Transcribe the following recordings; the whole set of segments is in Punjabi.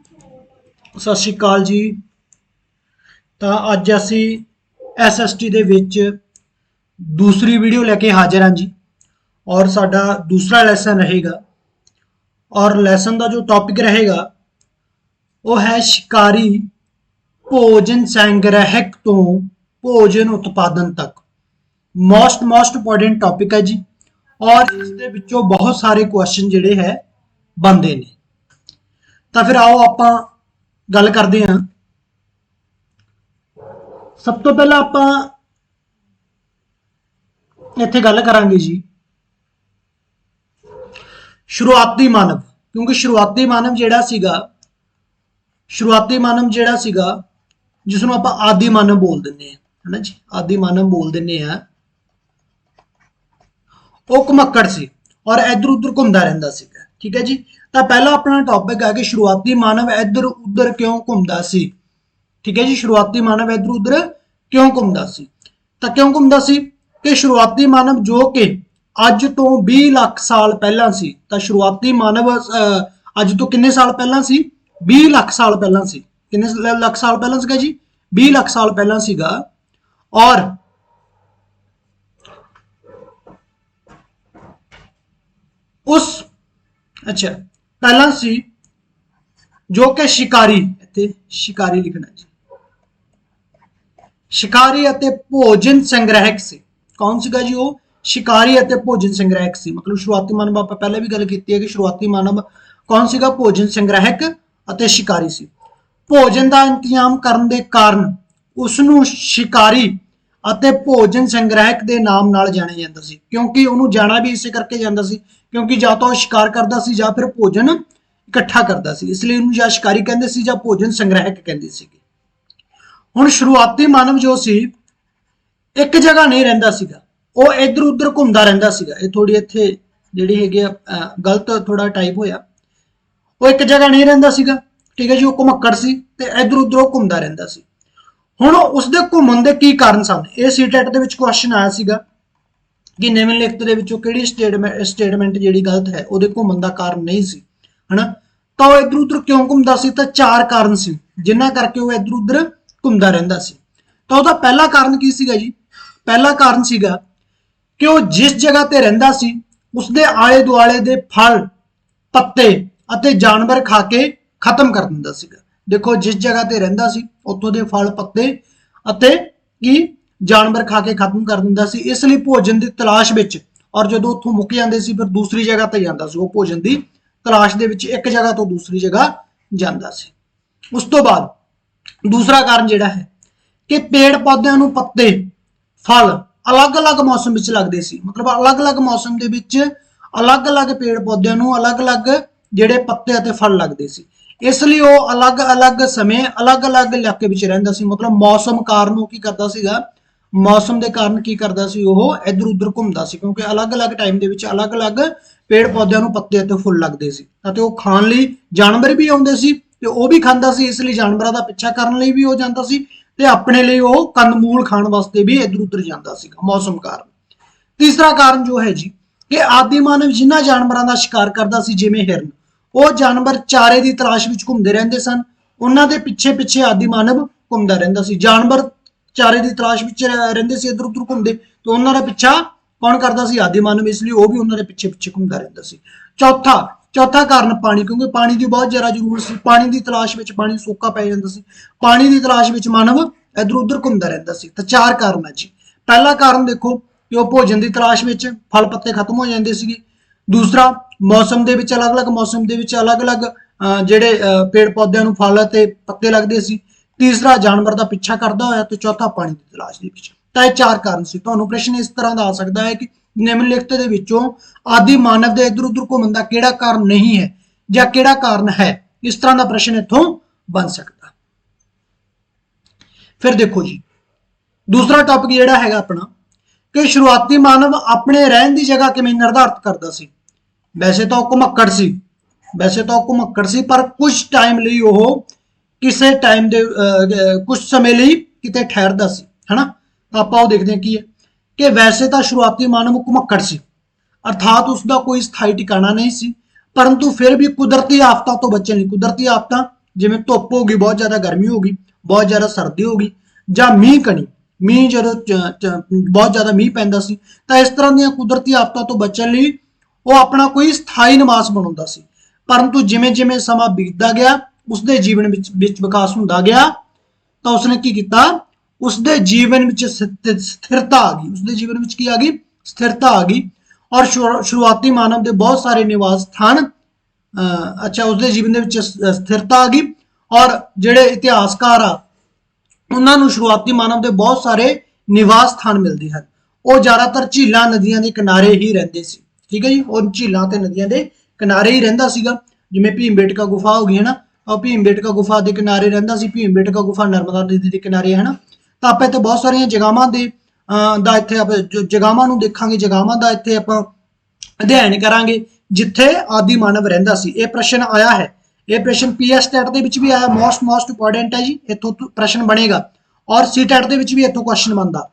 ਸਤਿ ਸ਼੍ਰੀ ਅਕਾਲ ਜੀ। ਤਾਂ ਅੱਜ ਅਸੀਂ SST ਦੇ ਵਿੱਚ ਦੂਸਰੀ ਵੀਡੀਓ ਲੈ ਕੇ ਹਾਜ਼ਰ ਹਾਂ ਜੀ। ਔਰ ਸਾਡਾ ਦੂਸਰਾ ਲੈਸਨ ਰਹੇਗਾ ਔਰ ਲੈਸਨ ਦਾ ਜੋ ਟੌਪਿਕ ਰਹੇਗਾ ਉਹ ਹੈ ਸ਼ਿਕਾਰੀ ਭੋਜਨ ਸੰਗ੍ਰਹਿਕ ਤੋਂ ਭੋਜਨ ਉਤਪਾਦਨ ਤੱਕ। ਮੋਸਟ ਇੰਪੋਰਟੈਂਟ ਟੌਪਿਕ ਹੈ ਜੀ ਔਰ ਇਸ ਦੇ ਵਿੱਚੋਂ ਬਹੁਤ ਸਾਰੇ ਕੁਐਸਚਨ ਜਿਹੜੇ ਹੈ ਬਣਦੇ ਨੇ। ਤਾਂ ਫਿਰ ਆਓ ਆਪਾਂ ਗੱਲ ਕਰਦੇ ਹਾਂ। ਸਭ ਤੋਂ ਪਹਿਲਾਂ ਆਪਾਂ ਇੱਥੇ ਗੱਲ ਕਰਾਂਗੇ ਜੀ ਸ਼ੁਰੂਆਤੀ ਮਾਨਵ, ਕਿਉਂਕਿ ਸ਼ੁਰੂਆਤੀ ਮਾਨਵ ਜਿਹੜਾ ਸੀਗਾ ਜਿਸ ਨੂੰ ਆਪਾਂ ਆਦਿ ਮਾਨਵ ਬੋਲ ਦਿੰਦੇ ਹਾਂ, ਹੈ ਨਾ ਜੀ, ਆਦਿ ਮਾਨਵ ਬੋਲ ਦਿੰਦੇ ਆ। ਉਹ ਘੁਮੱਕੜ ਸੀ ਔਰ ਇੱਧਰ ਉੱਧਰ ਘੁੰਮਦਾ ਰਹਿੰਦਾ ਸੀਗਾ। ਠੀਕ ਹੈ ਜੀ। ਤਾਂ ਪਹਿਲਾ ਆਪਣਾ ਟੌਪਿਕ ਹੈ ਕਿ ਸ਼ੁਰੂਆਤੀ ਮਾਨਵ ਇੱਧਰ ਉੱਧਰ ਕਿਉਂ ਘੁੰਮਦਾ ਸੀ। ਠੀਕ ਹੈ ਜੀ। ਸ਼ੁਰੂਆਤੀ ਮਾਨਵ ਇੱਧਰ ਉੱਧਰ ਕਿਉਂ ਘੁੰਮਦਾ ਸੀ? ਤਾਂ ਕਿਉਂ ਘੁੰਮਦਾ ਸੀ ਕਿ ਸ਼ੁਰੂਆਤੀ ਮਾਨਵ ਜੋ ਕਿ ਅੱਜ ਤੋਂ 20 ਲੱਖ ਸਾਲ ਪਹਿਲਾਂ ਸੀ। ਤਾਂ ਸ਼ੁਰੂਆਤੀ ਮਾਨਵ ਅੱਜ ਤੋਂ ਕਿੰਨੇ ਸਾਲ ਪਹਿਲਾਂ ਸੀ? 20 ਲੱਖ ਸਾਲ ਪਹਿਲਾਂ ਸੀ। ਕਿੰਨੇ ਲੱਖ ਸਾਲ ਪਹਿਲਾਂ ਸੀਗਾ ਜੀ? 20 ਲੱਖ ਸਾਲ ਪਹਿਲਾਂ ਸੀਗਾ। ਔਰ ਉਸ ਪਹਿਲਾਂ ਸੀ ਜੋ ਕਿ ਸ਼ਿਕਾਰੀ, ਇੱਥੇ ਸ਼ਿਕਾਰੀ ਲਿਖਣਾ ਜੀ, ਸ਼ਿਕਾਰੀ ਅਤੇ ਭੋਜਨ ਸੰਗ੍ਰਹਿਕ ਸੀ। ਕੌਣ ਸੀਗਾ ਜੀ? ਉਹ ਸ਼ਿਕਾਰੀ ਅਤੇ ਭੋਜਨ ਸੰਗ੍ਰਹਿਕ ਸੀ। ਮਤਲਬ ਸ਼ੁਰੂਆਤੀ ਮਾਨਵ ਆਪਾਂ ਪਹਿਲਾਂ ਵੀ ਗੱਲ ਕੀਤੀ ਹੈ ਕਿ ਸ਼ੁਰੂਆਤੀ ਮਾਨਵ ਕੌਣ ਸੀਗਾ? ਭੋਜਨ ਸੰਗ੍ਰਹਿਕ ਅਤੇ ਸ਼ਿਕਾਰੀ ਸੀ। ਭੋਜਨ ਦਾ ਇੰਤਜ਼ਾਮ ਕਰਨ ਦੇ ਕਾਰਨ ਉਸ ਨੂੰ ਸ਼ਿਕਾਰੀ ਅਤੇ ਭੋਜਨ ਸੰਗ੍ਰਹਿਕ ਦੇ ਨਾਮ ਨਾਲ ਜਾਣਿਆ ਜਾਂਦਾ ਸੀ, ਕਿਉਂਕਿ ਉਹਨੂੰ ਜਾਣਾ ਵੀ ਇਸੇ ਕਰਕੇ ਜਾਂਦਾ ਸੀ ਕਿਉਂਕਿ ਜਾਂ ਤਾਂ ਉਹ ਸ਼ਿਕਾਰ ਕਰਦਾ ਸੀ ਜਾਂ ਫਿਰ ਭੋਜਨ ਇਕੱਠਾ ਕਰਦਾ ਸੀ, ਇਸ ਲਈ ਉਹਨੂੰ ਜਾਂ ਸ਼ਿਕਾਰੀ ਕਹਿੰਦੇ ਸੀ ਜਾਂ ਭੋਜਨ ਸੰਗ੍ਰਹਿਕ ਕਹਿੰਦੇ ਸੀਗੇ। ਹੁਣ ਸ਼ੁਰੂਆਤੀ ਮਾਨਵ ਜੋ ਸੀ ਇੱਕ ਜਗ੍ਹਾ ਨਹੀਂ ਰਹਿੰਦਾ ਸੀਗਾ, ਉਹ ਇੱਧਰ ਉੱਧਰ ਘੁੰਮਦਾ ਰਹਿੰਦਾ ਸੀਗਾ। ਇਹ ਥੋੜੀ ਇੱਥੇ ਜਿਹੜੀ ਹੈਗੀ ਆ ਗਲਤ ਥੋੜਾ ਟਾਈਪ ਹੋਇਆ। ਉਹ ਇੱਕ ਜਗ੍ਹਾ ਨਹੀਂ ਰਹਿੰਦਾ ਸੀਗਾ, ਠੀਕ ਹੈ ਜੀ। ਉਹ ਘੁਮੱਕੜ ਸੀ ਤੇ ਇੱਧਰ ਉੱਧਰ ਉਹ ਘੁੰਮਦਾ ਰਹਿੰਦਾ ਸੀ। ਹੁਣ ਉਸਦੇ ਘੁੰਮਣ ਦੇ ਕੀ ਕਾਰਨ ਸਨ? ਇਹ ਸੀਟੈਟ ਦੇ ਵਿੱਚ ਕੁਐਸਚਨ ਆਇਆ ਸੀਗਾ ਕਿ ਨਿਮਨਲਿਖਤ ਦੇ ਵਿੱਚੋਂ ਕਿਹੜੀ ਸਟੇਟਮੈਂਟ ਜਿਹੜੀ ਗਲਤ ਹੈ, ਉਹਦੇ ਘੁੰਮਣ ਦਾ ਕਾਰਨ ਨਹੀਂ ਸੀ, ਹਨਾ। ਤਾਂ ਉਹ ਇੱਧਰ ਉੱਧਰ ਕਿਉਂ ਘੁੰਮਦਾ ਸੀ? ਤਾਂ 4 ਕਾਰਨ ਸੀ ਜਿਨ੍ਹਾਂ ਕਰਕੇ ਉਹ ਇੱਧਰ ਉੱਧਰ ਘੁੰਮਦਾ ਰਹਿੰਦਾ ਸੀ। ਤਾਂ ਉਹਦਾ ਪਹਿਲਾ ਕਾਰਨ ਕੀ ਸੀਗਾ ਜੀ? ਪਹਿਲਾ ਕਾਰਨ ਸੀਗਾ ਕਿ ਉਹ ਜਿਸ ਜਗ੍ਹਾ ਤੇ ਰਹਿੰਦਾ ਸੀ ਉਸਦੇ ਆਲੇ ਦੁਆਲੇ ਦੇ ਫਲ, ਪੱਤੇ ਅਤੇ ਜਾਨਵਰ ਖਾ ਕੇ ਖਤਮ ਕਰ ਦਿੰਦਾ ਸੀਗਾ। ਦੇਖੋ, ਜਿਸ ਜਗ੍ਹਾ ਤੇ ਰਹਿੰਦਾ ਸੀ ਉੱਥੋਂ ਦੇ ਫਲ, ਪੱਤੇ ਅਤੇ ਕੀ ਜਾਨਵਰ ਖਾ ਕੇ ਖਤਮ ਕਰ ਦਿੰਦਾ ਸੀ। ਇਸ ਲਈ ਭੋਜਨ ਦੀ ਤਲਾਸ਼ ਵਿੱਚ, ਔਰ ਜਦੋਂ ਉੱਥੋਂ ਮੁੱਕ ਜਾਂਦੇ ਸੀ ਫਿਰ ਦੂਸਰੀ ਜਗ੍ਹਾ ਤੇ ਜਾਂਦਾ ਸੀ। ਉਹ ਭੋਜਨ ਦੀ ਤਲਾਸ਼ ਦੇ ਵਿੱਚ ਇੱਕ ਜਗ੍ਹਾ ਤੋਂ ਦੂਸਰੀ ਜਗ੍ਹਾ ਜਾਂਦਾ ਸੀ। ਉਸ ਤੋਂ ਬਾਅਦ ਦੂਸਰਾ ਕਾਰਨ ਜਿਹੜਾ ਹੈ ਕਿ ਪੇੜ ਪੌਦਿਆਂ ਨੂੰ ਪੱਤੇ, ਫਲ ਅਲੱਗ-ਅਲੱਗ ਮੌਸਮ ਵਿੱਚ ਲੱਗਦੇ ਸੀ। ਮਤਲਬ ਅਲੱਗ-ਅਲੱਗ ਮੌਸਮ ਦੇ ਵਿੱਚ ਅਲੱਗ-ਅਲੱਗ ਪੇੜ ਪੌਦਿਆਂ ਨੂੰ ਅਲੱਗ-ਅਲੱਗ ਜਿਹੜੇ ਪੱਤੇ ਅਤੇ ਫਲ ਲੱਗਦੇ ਸੀ। ਇਸ ਲਈ ਉਹ ਅਲੱਗ-ਅਲੱਗ ਸਮੇਂ ਅਲੱਗ-ਅਲੱਗ ਇਲਾਕੇ ਵਿੱਚ ਰਹਿੰਦਾ ਸੀ। ਮਤਲਬ ਮੌਸਮ ਕਾਰਨ ਉਹ ਕੀ ਕਰਦਾ ਸੀਗਾ? ਮੌਸਮ ਦੇ ਕਾਰਨ ਕੀ ਕਰਦਾ ਸੀ? ਉਹ ਇੱਧਰ ਉੱਧਰ ਘੁੰਮਦਾ ਸੀ, ਕਿਉਂਕਿ ਅਲੱਗ-ਅਲੱਗ ਟਾਈਮ ਦੇ ਵਿੱਚ ਅਲੱਗ-ਅਲੱਗ ਪੇੜ ਪੌਦਿਆਂ ਨੂੰ ਪੱਤੇ ਅਤੇ ਫੁੱਲ ਲੱਗਦੇ ਸੀ ਅਤੇ ਉਹ ਖਾਣ ਲਈ ਜਾਨਵਰ ਵੀ ਆਉਂਦੇ ਸੀ ਤੇ ਉਹ ਵੀ ਖਾਂਦਾ ਸੀ। ਇਸ ਲਈ ਜਾਨਵਰਾਂ ਦਾ ਪਿੱਛਾ ਕਰਨ ਲਈ ਵੀ ਉਹ ਜਾਂਦਾ ਸੀ ਤੇ ਆਪਣੇ ਲਈ ਉਹ ਕੰਦਮੂਲ ਖਾਣ ਵਾਸਤੇ ਵੀ ਇੱਧਰ ਉੱਧਰ ਜਾਂਦਾ ਸੀਗਾ, ਮੌਸਮ ਕਾਰਨ। ਤੀਸਰਾ ਕਾਰਨ ਜੋ ਹੈ ਜੀ ਕਿ ਆਦਿ ਮਾਨਵ ਜਿਨ੍ਹਾਂ ਜਾਨਵਰਾਂ ਦਾ ਸ਼ਿਕਾਰ ਕਰਦਾ ਸੀ, ਜਿਵੇਂ ਹਿਰਨ, ਉਹ ਜਾਨਵਰ ਚਾਰੇ ਦੀ ਤਲਾਸ਼ ਵਿੱਚ ਘੁੰਮਦੇ ਰਹਿੰਦੇ ਸਨ। ਉਹਨਾਂ ਦੇ ਪਿੱਛੇ ਪਿੱਛੇ ਆਦਿ ਮਾਨਵ ਘੁੰਮਦਾ ਰਹਿੰਦਾ ਸੀ। ਜਾਨਵਰ ਚਾਰੇ ਦੀ ਤਲਾਸ਼ ਵਿੱਚ ਰਹਿੰਦੇ ਸੀ, ਇੱਧਰ ਉੱਧਰ ਘੁੰਮਦੇ, ਤੇ ਉਹਨਾਂ ਦਾ ਪਿੱਛਾ ਕੌਣ ਕਰਦਾ ਸੀ? ਆਦਿ ਮਾਨਵ। ਇਸ ਲਈ ਉਹ ਵੀ ਉਹਨਾਂ ਦੇ ਪਿੱਛੇ ਪਿੱਛੇ ਘੁੰਮਦਾ ਰਹਿੰਦਾ ਸੀ। ਚੌਥਾ ਕਾਰਨ ਪਾਣੀ, ਕਿਉਂਕਿ ਪਾਣੀ ਦੀ ਬਹੁਤ ਜ਼ਿਆਦਾ ਜ਼ਰੂਰਤ ਸੀ। ਪਾਣੀ ਦੀ ਤਲਾਸ਼ ਵਿੱਚ, ਪਾਣੀ ਸੋਕਾ ਪੈ ਜਾਂਦਾ ਸੀ, ਪਾਣੀ ਦੀ ਤਲਾਸ਼ ਵਿੱਚ ਮਾਨਵ ਇੱਧਰ ਉੱਧਰ ਘੁੰਮਦਾ ਰਹਿੰਦਾ ਸੀ। ਤਾਂ 4 ਕਾਰਨ ਹੈ ਜੀ। ਪਹਿਲਾ ਕਾਰਨ ਦੇਖੋ ਕਿ ਉਹ ਭੋਜਨ ਦੀ ਤਲਾਸ਼ ਵਿੱਚ, ਫਲ ਪੱਤੇ ਖਤਮ ਹੋ ਜਾਂਦੇ ਸੀਗੇ। ਦੂਸਰਾ, ਮੌਸਮ ਦੇ ਵਿੱਚ ਅਲੱਗ-ਅਲੱਗ ਮੌਸਮ ਦੇ ਵਿੱਚ ਅਲੱਗ-ਅਲੱਗ ਜਿਹੜੇ ਪੇੜ ਪੌਦਿਆਂ ਨੂੰ ਫਲ ਅਤੇ ਪੱਤੇ ਲੱਗਦੇ ਸੀ। ਤੀਸਰਾ, ਜਾਨਵਰ ਦਾ ਪਿੱਛਾ ਕਰਦਾ ਹੋਇਆ। ਤੇ ਚੌਥਾ, ਪਾਣੀ ਦੀ ਤਲਾਸ਼ ਦੇ ਵਿੱਚ। ਤਾਂ ਇਹ 4 ਕਾਰਨ ਸੀ। ਤੁਹਾਨੂੰ ਪ੍ਰਸ਼ਨ ਇਸ ਤਰ੍ਹਾਂ ਦਾ ਆ ਸਕਦਾ ਹੈ ਕਿ ਨਿਮਨਲਿਖਤ ਦੇ ਵਿੱਚੋਂ ਆਦਿ ਮਾਨਵ ਦੇ ਇੱਧਰ ਉੱਧਰ ਘੁੰਮਣ ਦਾ ਕਿਹੜਾ ਕਾਰਨ ਨਹੀਂ ਹੈ ਜਾਂ ਕਿਹੜਾ ਕਾਰਨ ਹੈ? ਇਸ ਤਰ੍ਹਾਂ ਦਾ ਪ੍ਰਸ਼ਨ ਇੱਥੋਂ ਬਣ ਸਕਦਾ। ਫਿਰ ਦੇਖੋ ਜੀ, ਦੂਸਰਾ ਟੌਪਿਕ ਜਿਹੜਾ ਹੈਗਾ ਆਪਣਾ ਕਿ ਸ਼ੁਰੂਆਤੀ ਮਾਨਵ ਆਪਣੇ ਰਹਿਣ ਦੀ ਜਗ੍ਹਾ ਕਿਵੇਂ ਨਿਰਧਾਰਿਤ ਕਰਦਾ ਸੀ। ਵੈਸੇ ਤਾਂ ਉਹ ਘੁਮੱਕੜ ਸੀ, ਪਰ ਕੁਝ ਟਾਈਮ ਲਈ ਉਹ ਕਿਸੇ ਟਾਈਮ ਦੇ ਕੁਝ ਸਮੇਂ ਲਈ ਕਿਤੇ ਠਹਿਰਦਾ ਸੀ, ਹਨਾ। ਆਪਾਂ ਉਹ ਦੇਖਦੇ ਹਾਂ ਕੀ ਹੈ ਕਿ ਵੈਸੇ ਤਾਂ ਸ਼ੁਰੂਆਤੀ ਮਾਨਵ ਘੁਮੱਕੜ ਸੀ, ਅਰਥਾਤ ਉਸਦਾ ਕੋਈ ਸਥਾਈ ਟਿਕਾਣਾ ਨਹੀਂ ਸੀ, ਪਰੰਤੂ ਫਿਰ ਵੀ ਕੁਦਰਤੀ ਆਫਤਾਂ ਤੋਂ ਬਚਣ ਲਈ, ਕੁਦਰਤੀ ਆਫਤਾਂ ਜਿਵੇਂ ਧੁੱਪ ਹੋ ਗਈ, ਬਹੁਤ ਜ਼ਿਆਦਾ ਗਰਮੀ ਹੋ ਗਈ, ਬਹੁਤ ਜ਼ਿਆਦਾ ਸਰਦੀ ਹੋ ਗਈ, ਜਾਂ ਮੀਂਹ ਕਣੀ, ਮੀਂਹ ਜਦੋਂ ਬਹੁਤ ਜ਼ਿਆਦਾ ਮੀਂਹ ਪੈਂਦਾ ਸੀ ਤਾਂ ਇਸ ਤਰ੍ਹਾਂ ਦੀਆਂ ਕੁਦਰਤੀ ਆਫਤਾਂ ਤੋਂ ਬਚਣ ਲਈ ਉਹ ਆਪਣਾ ਕੋਈ ਸਥਾਈ ਨਿਵਾਸ ਬਣਾਉਂਦਾ ਸੀ। ਪਰੰਤੂ ਜਿਵੇਂ ਜਿਵੇਂ ਸਮਾਂ ਬੀਤਦਾ ਗਿਆ, ਉਸਦੇ ਜੀਵਨ ਵਿੱਚ ਵਿਕਾਸ ਹੁੰਦਾ ਗਿਆ, ਤਾਂ ਉਸਨੇ ਕੀ ਕੀਤਾ, ਉਸਦੇ ਜੀਵਨ ਵਿੱਚ ਸਥਿਰਤਾ ਆ ਗਈ। ਉਸਦੇ ਜੀਵਨ ਵਿੱਚ ਕੀ ਆ ਗਈ, ਸਥਿਰਤਾ ਆ ਗਈ। ਔਰ ਸ਼ੁਰੂਆਤੀ ਮਾਨਵ ਦੇ ਬਹੁਤ ਸਾਰੇ ਨਿਵਾਸ ਸਥਾਨ ਉਸਦੇ ਜੀਵਨ ਦੇ ਵਿੱਚ ਸਥਿਰਤਾ ਆ ਗਈ। ਔਰ ਜਿਹੜੇ ਇਤਿਹਾਸਕਾਰ ਆ ਉਹਨਾਂ ਨੂੰ ਸ਼ੁਰੂਆਤੀ ਮਾਨਵ ਦੇ ਬਹੁਤ ਸਾਰੇ ਨਿਵਾਸ ਸਥਾਨ ਮਿਲਦੇ ਹਨ। ਉਹ ਜ਼ਿਆਦਾਤਰ ਝੀਲਾਂ, ਨਦੀਆਂ ਦੇ ਕਿਨਾਰੇ ਹੀ ਰਹਿੰਦੇ ਸੀ। ਠੀਕ ਹੈ ਜੀ, ਉਹ ਝੀਲਾਂ ਤੇ ਨਦੀਆਂ ਦੇ ਕਿਨਾਰੇ ਹੀ ਰਹਿੰਦਾ ਸੀਗਾ। ਜਿਵੇਂ ਭੀਮਬੇਟਕਾ ਗੁਫਾ ਹੋ ਗਈ ਹੈ ਨਾ, ਉਹ ਭੀਮਬੇਟਕਾ ਗੁਫਾ ਦੇ ਕਿਨਾਰੇ ਰਹਿੰਦਾ ਸੀ। ਭੀਮਬੇਟਕਾ ਗੁਫਾ ਨਰਮਦਾ ਨਦੀ ਦੇ ਕਿਨਾਰੇ ਹੈ ਨਾ। ਤਾਂ ਆਪਾਂ ਇੱਥੇ ਬਹੁਤ ਸਾਰੀਆਂ ਜਗ੍ਹਾਵਾਂ ਦਾ ਇੱਥੇ ਆਪਾਂ ਜਗ੍ਹਾਵਾਂ ਨੂੰ ਦੇਖਾਂਗੇ, ਜਗ੍ਹਾਵਾਂ ਦਾ ਇੱਥੇ ਆਪਾਂ ਅਧਿਐਨ ਕਰਾਂਗੇ ਜਿੱਥੇ ਆਦਿ ਮਾਨਵ ਰਹਿੰਦਾ ਸੀ। ਇਹ ਪ੍ਰਸ਼ਨ ਆਇਆ ਹੈ, ਇਹ ਪ੍ਰਸ਼ਨ ਪੀਐਸ ਟੈਟ ਦੇ ਵਿੱਚ ਵੀ ਆਇਆ, ਮੋਸਟ ਇੰਪੋਰਟੈਂਟ ਹੈ ਜੀ, ਇੱਥੋਂ ਪ੍ਰਸ਼ਨ ਬਣੇਗਾ। ਔਰ ਸੀ ਟੈਟ ਦੇ ਵਿੱਚ ਵੀ ਇੱਥੋਂ ਕੁਐਸਚਨ ਬਣਦਾ।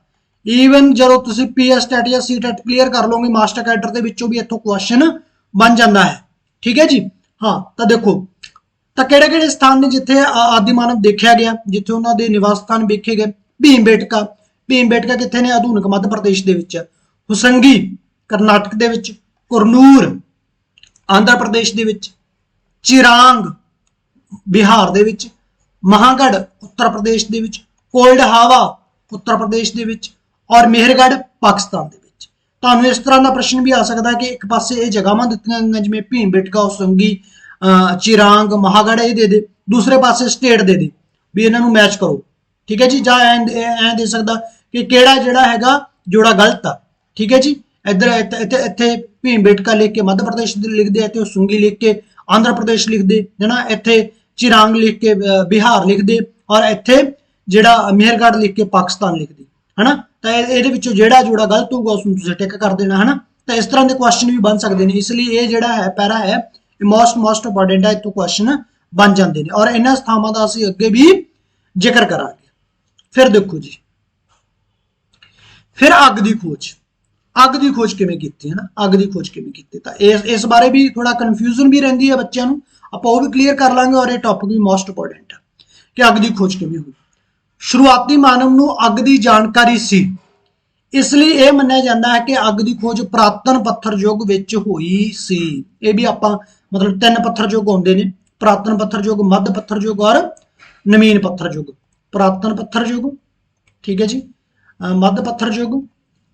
ਈਵਨ ਜਦੋਂ ਤੁਸੀਂ ਪੀਐਸ ਟੈਟ ਜਾਂ ਸੀ ਟੈਟ ਕਲੀਅਰ ਕਰ ਲਓਗੇ, ਮਾਸਟਰ ਕੈਡਰ ਦੇ ਵਿੱਚੋਂ ਵੀ ਇੱਥੋਂ ਕੁਐਸਚਨ ਬਣ ਜਾਂਦਾ ਹੈ। ਠੀਕ ਹੈ ਜੀ। ਹਾਂ, ਤਾਂ ਦੇਖੋ, ਤਾਂ ਕਿਹੜੇ ਕਿਹੜੇ ਸਥਾਨ ਨੇ ਜਿੱਥੇ ਆਦਿ ਮਾਨਵ ਦੇਖਿਆ ਗਿਆ, ਜਿੱਥੇ ਉਹਨਾਂ ਦੇ ਨਿਵਾਸ ਸਥਾਨ ਵੇਖੇ ਗਏ। ਭੀਮਬੇਟਕਾ, ਭੀਮਬੇਟਕਾ ਕਿੱਥੇ ਨੇ, ਆਧੁਨਿਕ ਮੱਧ ਪ੍ਰਦੇਸ਼ ਦੇ ਵਿੱਚ। ਹੁਸੰਗੀ ਕਰਨਾਟਕ ਦੇ ਵਿੱਚ। ਕੁਰਨੂਰ ਆਂਧਰਾ ਪ੍ਰਦੇਸ਼ ਦੇ ਵਿੱਚ। ਚਿਰਾਂਗ ਬਿਹਾਰ ਦੇ ਵਿੱਚ। ਮਹਾਗੜ ਉੱਤਰ ਪ੍ਰਦੇਸ਼ ਦੇ ਵਿੱਚ। ਕੋਲਡਹਾਵਾ ਉੱਤਰ ਪ੍ਰਦੇਸ਼ ਦੇ ਵਿੱਚ। ਔਰ ਮੇਹਰਗੜ੍ਹ ਪਾਕਿਸਤਾਨ ਦੇ ਵਿੱਚ। ਤੁਹਾਨੂੰ ਇਸ ਤਰ੍ਹਾਂ ਦਾ ਪ੍ਰਸ਼ਨ ਵੀ ਆ ਸਕਦਾ ਕਿ ਇੱਕ ਪਾਸੇ ਇਹ ਜਗ੍ਹਾਵਾਂ ਦਿੱਤੀਆਂ ਗਈਆਂ ਜਿਵੇਂ ਭੀਮਬੇਟਕਾ, ਹੁਸੰਗੀ, ਚਿਰਾਂਗ, ਮਹਾਗੜ, ਇਹ ਦੇ ਦੇ, ਦੂਸਰੇ ਪਾਸੇ ਸਟੇਟ ਦੇ ਦੇ, ਵੀ ਇਹਨਾਂ ਨੂੰ ਮੈਚ ਕਰੋ। ਠੀਕ ਹੈ ਜੀ। ਜਾਂ ਐ ਦੇ ਸਕਦਾ ਕਿ ਕਿਹੜਾ ਜਿਹੜਾ ਹੈਗਾ ਜੋੜਾ ਗਲਤ ਆ। ਠੀਕ ਹੈ ਜੀ। ਇੱਧਰ ਇੱਥੇ ਭੀਮਬੇਟਕਾ ਲਿਖ ਕੇ ਮੱਧ ਪ੍ਰਦੇਸ਼ ਲਿਖਦੇ, ਇੱਥੇ ਹੁਸੰਗੀ ਲਿਖ ਕੇ ਆਂਧਰਾ ਪ੍ਰਦੇਸ਼ ਲਿਖਦੇ ਹੈ ਨਾ, ਇੱਥੇ ਚਿਰਾਂਗ ਲਿਖ ਕੇ ਬਿਹਾਰ ਲਿਖਦੇ, ਔਰ ਇੱਥੇ ਜਿਹੜਾ ਮੇਹਰਗੜ੍ਹ ਲਿਖ ਕੇ ਪਾਕਿਸਤਾਨ ਲਿਖਦੇ ਹੈ ਨਾ। ਤਾਂ ਇਹਦੇ ਵਿੱਚੋਂ ਜਿਹੜਾ ਜੋੜਾ ਗਲਤ ਹੋਊਗਾ ਉਸ ਨੂੰ ਤੁਸੀਂ ਟਿਕ ਕਰ ਦੇਣਾ ਹੈ ਨਾ। ਤਾਂ ਇਸ ਤਰ੍ਹਾਂ ਦੇ ਕੁਐਸਚਨ ਵੀ ਬਣ ਸਕਦੇ ਨੇ। ਇਸ ਲਈ ਇਹ ਜਿਹੜਾ ਹੈ ਪੈਰਾ ਹੈ, ਇਹ ਮੋਸਟ ਇੰਪੋਰਟੈਂਟ ਹੈ, ਇੱਥੋਂ ਕੁਐਸਚਨ ਬਣ ਜਾਂਦੇ ਨੇ। ਔਰ ਇਹਨਾਂ ਸਥਾਨਾਂ ਦਾ ਅਸੀਂ ਅੱਗੇ ਵੀ ਜ਼ਿਕਰ ਕਰਾਂਗੇ। ਫਿਰ ਦੇਖੋ ਜੀ, ਫਿਰ ਅੱਗ ਦੀ ਖੋਜ। ਅੱਗ ਦੀ ਖੋਜ ਕਿਵੇਂ ਕੀਤੀ ਹੈ ਨਾ, ਅੱਗ ਦੀ ਖੋਜ ਕਿਵੇਂ ਕੀਤੀ, ਤਾਂ ਇਸ ਬਾਰੇ ਵੀ ਥੋੜਾ ਕਨਫਿਊਜ਼ਨ ਵੀ ਰਹਿੰਦੀ ਹੈ ਬੱਚਿਆਂ ਨੂੰ, ਆਪਾਂ ਉਹ ਵੀ ਕਲੀਅਰ ਕਰ ਲਾਂਗੇ। ਔਰ ਇਹ ਟੌਪਿਕ ਵੀ ਮੋਸਟ ਇੰਪੋਰਟੈਂਟ ਹੈ ਕਿ ਅੱਗ ਦੀ ਖੋਜ ਕਿਵੇਂ ਹੋਈ। ਸ਼ੁਰੂਆਤੀ ਮਾਨਵ ਨੂੰ ਅੱਗ ਦੀ ਜਾਣਕਾਰੀ ਸੀ, ਇਸ ਲਈ ਇਹ ਮੰਨਿਆ ਜਾਂਦਾ ਹੈ ਕਿ ਅੱਗ ਦੀ ਖੋਜ ਪੁਰਾਤਨ ਪੱਥਰ ਯੁੱਗ ਵਿੱਚ ਹੋਈ ਸੀ। ਇਹ ਵੀ ਆਪਾਂ ਮਤਲਬ 3 ਪੱਥਰ ਯੁੱਗ ਹੁੰਦੇ ਨੇ, ਪੁਰਾਤਨ ਪੱਥਰ ਯੁੱਗ, ਮੱਧ ਪੱਥਰ ਯੁੱਗ ਔਰ ਨਵੀਨ ਪੱਥਰ ਯੁੱਗ। ਪੁਰਾਤਨ ਪੱਥਰ ਯੁੱਗ, ਠੀਕ ਹੈ ਜੀ, ਮੱਧ ਪੱਥਰ ਯੁੱਗ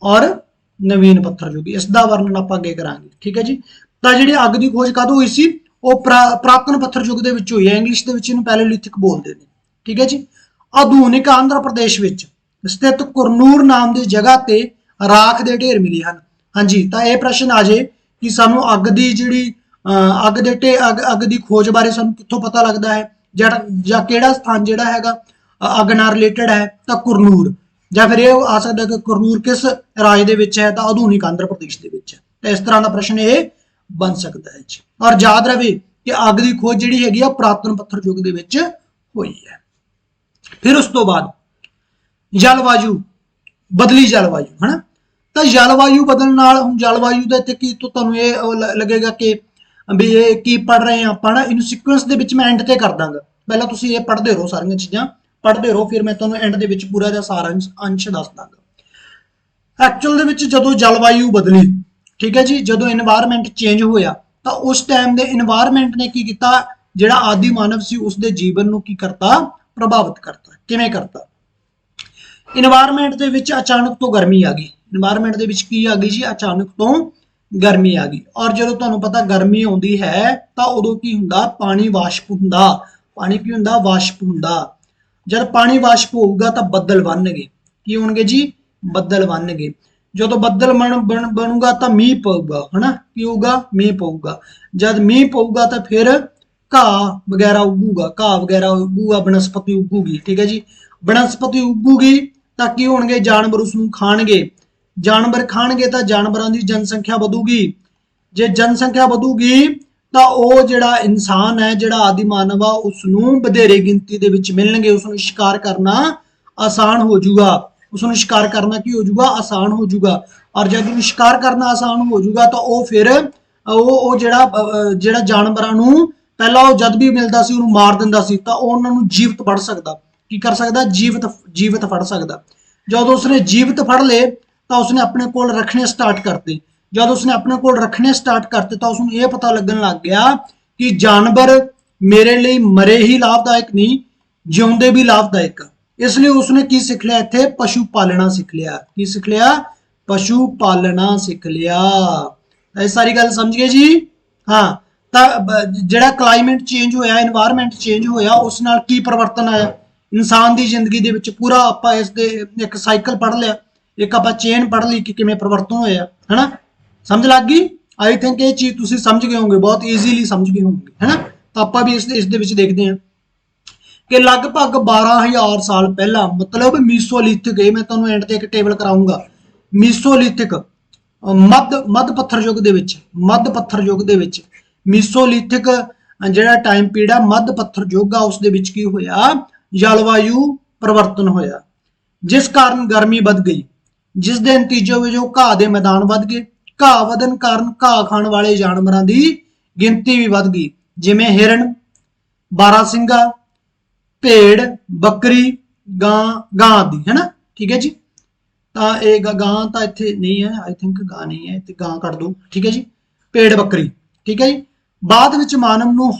ਔਰ ਨਵੀਨ ਪੱਥਰ ਯੁੱਗ। ਇਸ ਦਾ ਵਰਣਨ ਆਪਾਂ ਅੱਗੇ ਕਰਾਂਗੇ। ਠੀਕ ਹੈ ਜੀ। ਤਾਂ ਜਿਹੜੀ ਅੱਗ ਦੀ ਖੋਜ ਕਦੋਂ ਹੋਈ ਸੀ, ਉਹ ਪੁਰਾਤਨ ਪੱਥਰ ਯੁੱਗ ਦੇ ਵਿੱਚ ਹੋਈ ਹੈ। ਇੰਗਲਿਸ਼ ਦੇ ਵਿੱਚ ਇਹਨੂੰ ਪੈਲੇਲਿਥਿਕ ਬੋਲਦੇ ਨੇ। ਠੀਕ ਹੈ ਜੀ। ਆਧੁਨਿਕ ਆਂਧਰਾ ਪ੍ਰਦੇਸ਼ ਵਿੱਚ ਸਥਿਤ ਕੁਰਨੂਰ ਨਾਮ ਦੀ ਜਗ੍ਹਾ ਤੇ ਰਾਖ ਦੇ ਢੇਰ ਮਿਲੇ ਹਨ। ਹਾਂਜੀ, ਤਾਂ ਇਹ ਪ੍ਰਸ਼ਨ ਆ ਜੇ ਕਿ ਸਾਨੂੰ ਅੱਗ ਦੀ ਜਿਹੜੀ ਅੱਗ ਦੀ ਖੋਜ ਬਾਰੇ ਸਾਨੂੰ ਕਿੱਥੋਂ ਪਤਾ ਲੱਗਦਾ ਹੈ, ਜਾਂ ਕਿਹੜਾ ਸਥਾਨ ਜਿਹੜਾ ਹੈਗਾ ਅੱਗ ਨਾਲ ਰਿਲੇਟਡ ਹੈ, ਤਾਂ ਕੁਰਨੂਰ। ਜਾਂ ਫਿਰ ਇਹ ਆ ਸਕਦਾ ਕਿ ਕੁਰਨੂਰ ਕਿਸ ਰਾਜ ਦੇ ਵਿੱਚ ਹੈ, ਤਾਂ ਆਧੁਨਿਕ ਆਂਧਰਾ ਪ੍ਰਦੇਸ਼ ਦੇ ਵਿੱਚ ਹੈ। ਤਾਂ ਇਸ ਤਰ੍ਹਾਂ ਦਾ ਪ੍ਰਸ਼ਨ ਇਹ ਬਣ ਸਕਦਾ ਹੈ ਜੀ। ਔਰ ਯਾਦ ਰਵੇ ਕਿ ਅੱਗ ਦੀ ਖੋਜ ਜਿਹੜੀ ਹੈਗੀ ਆ ਪੁਰਾਤਨ ਪੱਥਰ ਯੁੱਗ ਦੇ ਵਿੱਚ ਹੋਈ ਹੈ। ਫਿਰ ਉਸ ਤੋਂ ਬਾਅਦ ਜਲਵਾਯੂ, ਬਦਲੀ ਜਲਵਾਯੂ ਹੈ ਨਾ। ਤਾਂ ਜਲਵਾਯੂ ਬਦਲਣ ਨਾਲ, ਹੁਣ ਜਲਵਾਯੂ ਦਾ ਇੱਥੇ ਕੀ ਤੁਹਾਨੂੰ ਇਹ ਲੱਗੇਗਾ ਕਿ ਵੀ ਇਹ ਕੀ ਪੜ੍ਹ ਰਹੇ ਆ ਆਪਾਂ ਨਾ, ਇਹਨੂੰ ਸੀਕੁਐਂਸ ਦੇ ਵਿੱਚ ਮੈਂ ਐਂਡ ਤੇ ਕਰ ਦਾਂਗਾ। ਪਹਿਲਾਂ ਤੁਸੀਂ ਇਹ ਪੜ੍ਹਦੇ ਰਹੋ, ਸਾਰੀਆਂ ਚੀਜ਼ਾਂ ਪੜ੍ਹਦੇ ਰਹੋ, ਫਿਰ ਮੈਂ ਤੁਹਾਨੂੰ ਐਂਡ ਦੇ ਵਿੱਚ ਪੂਰਾ ਜਿਹਾ ਸਾਰਾ ਅੰਸ਼ ਦੱਸ ਦਾਂਗਾ। ਐਕਚੁਅਲ ਦੇ ਵਿੱਚ ਜਦੋਂ ਜਲਵਾਯੂ ਬਦਲੀ, ਠੀਕ ਹੈ ਜੀ, ਜਦੋਂ এনवायरमेंट ਚੇਂਜ ਹੋਇਆ, ਤਾਂ ਉਸ ਟਾਈਮ ਦੇ এনवायरमेंट ਨੇ ਕੀ ਕੀਤਾ, ਜਿਹੜਾ ਆਦਿ ਮਾਨਵ ਸੀ ਉਸਦੇ ਜੀਵਨ ਨੂੰ ਕੀ ਕਰਤਾ, ਪ੍ਰਭਾਵਿਤ ਕਰਤਾ। ਕਿਵੇਂ ਕਰਤਾ? এনवायरमेंट ਦੇ ਵਿੱਚ ਅਚਾਨਕ ਤੋਂ ਗਰਮੀ ਆ ਗਈ। এনवायरमेंट ਦੇ ਵਿੱਚ ਕੀ ਆ ਗਈ ਜੀ, ਅਚਾਨਕ ਤੋਂ ਗਰਮੀ ਆ ਗਈ। ਔਰ ਜਦੋਂ ਤੁਹਾਨੂੰ ਪਤਾ ਗਰਮੀ ਆਉਂਦੀ ਹੈ ਤਾਂ ਉਦੋਂ ਕੀ ਹੁੰਦਾ, ਪਾਣੀ ਵਾਸ਼ਪ ਹੁੰਦਾ। ਪਾਣੀ ਕੀ ਹੁੰਦਾ, ਵਾਸ਼ਪ ਹੁੰਦਾ। ਜਦ ਪਾਣੀ ਵਾਸ਼ਪ ਹੋਊਗਾ ਤਾਂ ਬੱਦਲ ਬਣਨਗੇ। ਕੀ ਹੋਣਗੇ ਜੀ, ਬੱਦਲ ਬਣਨਗੇ। ਜਦੋਂ ਬੱਦਲ ਬਣੂਗਾ ਤਾਂ ਮੀਂਹ ਪਊਗਾ, ਹਨਾ। ਕੀ ਹੋਊਗਾ, ਮੀਂਹ ਪਊਗਾ। ਜਦ ਮੀਂਹ ਪਊਗਾ ਤਾਂ ਫਿਰ ਘਾਹ ਵਗੈਰਾ ਉੱਗੂਗਾ, ਘਾਹ ਵਗੈਰਾ ਉੱਗੂਗਾ, ਬਨਸਪਤੀ ਉੱਗੂਗੀ। ਠੀਕ ਹੈ ਜੀ। ਬਨਸਪਤੀ ਉੱਗੂਗੀ ਤਾਂ ਕੀ ਹੋਣਗੇ, ਜਾਨਵਰ ਉਸ ਨੂੰ ਖਾਣਗੇ। ਜਾਨਵਰ ਖਾਣਗੇ ਤਾਂ ਜਾਨਵਰਾਂ ਦੀ ਜਨਸੰਖਿਆ ਵਧੂਗੀ। ਜੇ ਜਨਸੰਖਿਆ ਵਧੂਗੀ ਤਾਂ ਉਹ ਜਿਹੜਾ ਇਨਸਾਨ ਹੈ, ਜਿਹੜਾ ਆਦਿ ਮਾਨਵ ਆ, ਉਸ ਨੂੰ ਵਧੇਰੇ ਗਿਣਤੀ ਦੇ ਵਿੱਚ ਮਿਲਣਗੇ। ਉਸ ਨੂੰ ਸ਼ਿਕਾਰ ਕਰਨਾ ਆਸਾਨ ਹੋ ਜਾਊਗਾ। ਉਸ ਨੂੰ ਸ਼ਿਕਾਰ ਕਰਨਾ ਕੀ ਹੋ ਜਾਊਗਾ, ਆਸਾਨ ਹੋ ਜਾਊਗਾ। ਔਰ ਜਦ ਉਹਨੂੰ ਸ਼ਿਕਾਰ ਕਰਨਾ ਆਸਾਨ ਹੋ ਜਾਊਗਾ ਤਾਂ ਉਹ ਫਿਰ ਉਹ ਜਿਹੜਾ ਜਾਨਵਰਾਂ ਨੂੰ ਪਹਿਲਾਂ ਉਹ ਜਦ ਵੀ ਮਿਲਦਾ ਸੀ ਉਹਨੂੰ ਮਾਰ ਦਿੰਦਾ ਸੀ, ਤਾਂ ਉਹ ਉਹਨਾਂ ਨੂੰ ਜੀਵਤ ਫੜ ਸਕਦਾ। ਕੀ ਕਰ ਸਕਦਾ? ਜੀਵਤ ਫੜ ਸਕਦਾ। ਜਦੋਂ ਉਸਨੇ ਜੀਵਤ ਫੜ ਲਏ ਤਾਂ ਉਸਨੇ ਆਪਣੇ ਕੋਲ ਰੱਖਣੇ ਸਟਾਰਟ ਕਰਤੇ। ਜਦ ਉਸਨੇ ਆਪਣੇ ਕੋਲ ਰੱਖਣੇ ਸਟਾਰਟ ਕਰਤੇ ਤਾਂ ਉਸਨੂੰ ਇਹ ਪਤਾ ਲੱਗਣ ਲੱਗ ਗਿਆ ਕਿ ਜਾਨਵਰ ਮੇਰੇ ਲਈ ਮਰੇ ਹੀ ਲਾਭਦਾਇਕ ਨਹੀਂ, ਜਿਉਂਦੇ ਵੀ ਲਾਭਦਾਇਕ ਆ। ਇਸ ਲਈ ਉਸਨੇ ਕੀ ਸਿੱਖ ਲਿਆ? ਇੱਥੇ ਪਸ਼ੂ ਪਾਲਣਾ ਸਿੱਖ ਲਿਆ। ਕੀ ਸਿੱਖ ਲਿਆ? ਪਸ਼ੂ ਪਾਲਣਾ ਸਿੱਖ ਲਿਆ। ਇਹ ਸਾਰੀ ਗੱਲ ਸਮਝ ਗਏ ਜੀ? ਹਾਂ, ਤਾਂ ਜਿਹੜਾ ਕਲਾਈਮੇਟ ਚੇਂਜ ਹੋਇਆ, এনवायरमेंट ਚੇਂਜ ਹੋਇਆ, ਉਸ ਨਾਲ ਕੀ ਪਰਿਵਰਤਨ ਆਇਆ ਇਨਸਾਨ ਦੀ ਜ਼ਿੰਦਗੀ ਦੇ ਵਿੱਚ? ਪੂਰਾ ਆਪਾਂ ਇਸ ਦੇ ਇੱਕ ਸਾਈਕਲ ਪੜ੍ਹ ਲਿਆ, ਇੱਕ ਆਪਾਂ ਚੇਨ ਪੜ੍ਹ ਲਈ ਕਿ ਕਿਵੇਂ ਪਰਿਵਰਤਨ ਹੋਇਆ, ਹੈਨਾ? ਸਮਝ ਲੱਗ ਗਈ? ਆਈ ਥਿੰਕ ਇਹ ਚੀਜ਼ ਤੁਸੀਂ ਸਮਝ ਗਏ ਹੋਵੋਗੇ, ਬਹੁਤ ਈਜ਼ੀਲੀ ਸਮਝ ਗਏ ਹੋਵੋਗੇ, ਹੈਨਾ? ਤਾਂ ਆਪਾਂ ਵੀ ਇਸ ਦੇ ਵਿੱਚ ਦੇਖਦੇ ਹਾਂ ਕਿ ਲਗਭਗ 12,000 ਸਾਲ ਪਹਿਲਾਂ, ਮਤਲਬ ਮੀਸੋਲਿਥਿਕ, ਇਹ ਮੈਂ ਤੁਹਾਨੂੰ ਐਂਡ ਤੇ ਇੱਕ ਟੇਬਲ ਕਰਾਉਂਗਾ, ਮੀਸੋਲਿਥਿਕ ਮੱਧ ਪੱਥਰ ਯੁੱਗ ਦੇ ਵਿੱਚ ਮੀਸੋਲਿਥਿਕ ਜਿਹੜਾ ਟਾਈਮ ਪੀਰੀਅਡ ਆ, ਮੱਧ ਪੱਥਰ ਯੁੱਗ ਆ, ਉਸ ਦੇ ਵਿੱਚ ਕੀ ਹੋਇਆ? ਜਲਵਾਯੂ ਪਰਿਵਰਤਨ ਹੋਇਆ, ਜਿਸ ਕਾਰਨ ਗਰਮੀ ਵੱਧ ਗਈ, ਜਿਸ ਦੇ ਨਤੀਜੇ ਵਜੋਂ ਘਾਹ ਦੇ ਮੈਦਾਨ ਵੱਧ ਗਏ। ਘਾਹ ਵਧਣ ਕਾਰਨ ਘਾਹ ਖਾਣ ਵਾਲੇ ਜਾਨਵਰਾਂ ਦੀ ਗਿਣਤੀ ਵੀ ਵੱਧ ਗਈ, ਜਿਵੇਂ ਹਿਰਨ, ਬਾਰਾਸਿੰਗਾ, ਭੇਡ, ਬੱਕਰੀ, ਗਾਂ ਆਦਿ, ਹੈਨਾ? ਠੀਕ ਹੈ ਜੀ। ਤਾਂ ਇਹ ਗਾਂ ਤਾਂ ਇੱਥੇ ਨਹੀਂ ਹੈ, ਆਈ ਥਿੰਕ ਗਾਂ ਨਹੀਂ ਹੈ, ਤੇ ਗਾਂ ਕੱਢ ਦੋ, ਠੀਕ ਹੈ ਜੀ। ਭੇਡ, ਬੱਕਰੀ, ਠੀਕ ਹੈ ਜੀ। ਬਾਅਦ ਵਿੱਚ ਮਾਨਵ ਨੂੰ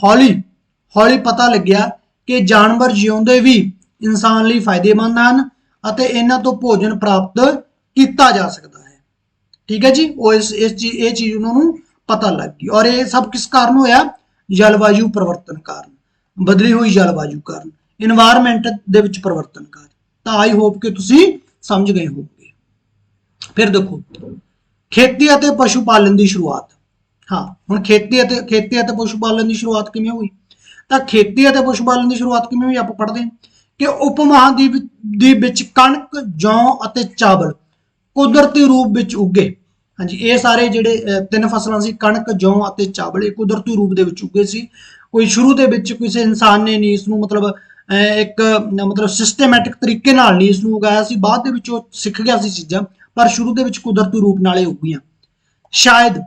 ਹੌਲੀ ਪਤਾ ਲੱਗਿਆ ਕਿ ਜਾਨਵਰ ਜਿਉਂਦੇ ਵੀ ਇਨਸਾਨ ਲਈ ਫਾਇਦੇਮੰਦ ਹਨ ਅਤੇ ਇਹਨਾਂ ਤੋਂ ਭੋਜਨ ਪ੍ਰਾਪਤ ਕੀਤਾ ਜਾ ਸਕਦਾ ਹੈ, ਠੀਕ ਹੈ ਜੀ। ਉਹ ਇਹ ਚੀਜ਼ ਉਹਨਾਂ ਨੂੰ ਪਤਾ ਲੱਗ ਗਈ। ਔਰ ਇਹ ਸਭ ਕਿਸ ਕਾਰਨ ਹੋਇਆ? ਜਲਵਾਯੂ ਪਰਿਵਰਤਨ ਕਾਰਨ, ਬਦਲੀ ਹੋਈ ਜਲਵਾਯੂ ਕਾਰਨ, এনवायरमेंट ਦੇ ਵਿੱਚ ਪਰਿਵਰਤਨ ਕਾਰਨ। ਤਾਂ ਆਈ ਹੋਪ ਕਿ ਤੁਸੀਂ ਸਮਝ ਗਏ ਹੋਵੋਗੇ। ਫਿਰ ਦੇਖੋ, ਖੇਤੀ ਅਤੇ ਪਸ਼ੂ ਪਾਲਣ ਦੀ ਸ਼ੁਰੂਆਤ। ਹਾਂ, ਹੁਣ ਖੇਤੀ ਅਤੇ ਪਸ਼ੂ ਪਾਲਣ ਦੀ ਸ਼ੁਰੂਆਤ ਕਿਵੇਂ ਹੋਈ? ਤਾਂ ਖੇਤੀ ਅਤੇ ਪਸ਼ੂ ਪਾਲਣ ਦੀ ਸ਼ੁਰੂਆਤ ਕਿਵੇਂ ਹੋਈ? ਆਪਾਂ ਪੜ੍ਹਦੇ ਹਾਂ ਕਿ ਉਪ ਮਹਾਦੀਪ ਦੇ ਵਿੱਚ ਕਣਕ, ਜੌਂ ਅਤੇ ਚਾਵਲ ਕੁਦਰਤੀ ਰੂਪ ਵਿੱਚ ਉੱਗੇ। ਹਾਂਜੀ, ਇਹ ਸਾਰੇ ਜਿਹੜੇ ਤਿੰਨ ਫਸਲਾਂ ਸੀ, ਕਣਕ, ਜੌਂ ਅਤੇ ਚਾਵਲ, ਇਹ ਕੁਦਰਤੀ ਰੂਪ ਦੇ ਵਿੱਚ ਉੱਗੇ ਸੀ। ਕੋਈ ਸ਼ੁਰੂ ਦੇ ਵਿੱਚ ਕਿਸੇ ਇਨਸਾਨ ਨੇ ਨਹੀਂ ਇਸ ਨੂੰ ਮਤਲਬ ਸਿਸਟਮੈਟਿਕ ਤਰੀਕੇ ਨਾਲ ਨਹੀਂ ਇਸ ਨੂੰ ਉਗਾਇਆ ਸੀ। ਬਾਅਦ ਦੇ ਵਿੱਚ ਉਹ ਸਿੱਖ ਗਿਆ ਸੀ ਚੀਜ਼ਾਂ, ਪਰ ਸ਼ੁਰੂ ਦੇ ਵਿੱਚ ਕੁਦਰਤੀ ਰੂਪ ਨਾਲ ਇਹ ਉੱਗੀਆਂ। ਸ਼ਾਇਦ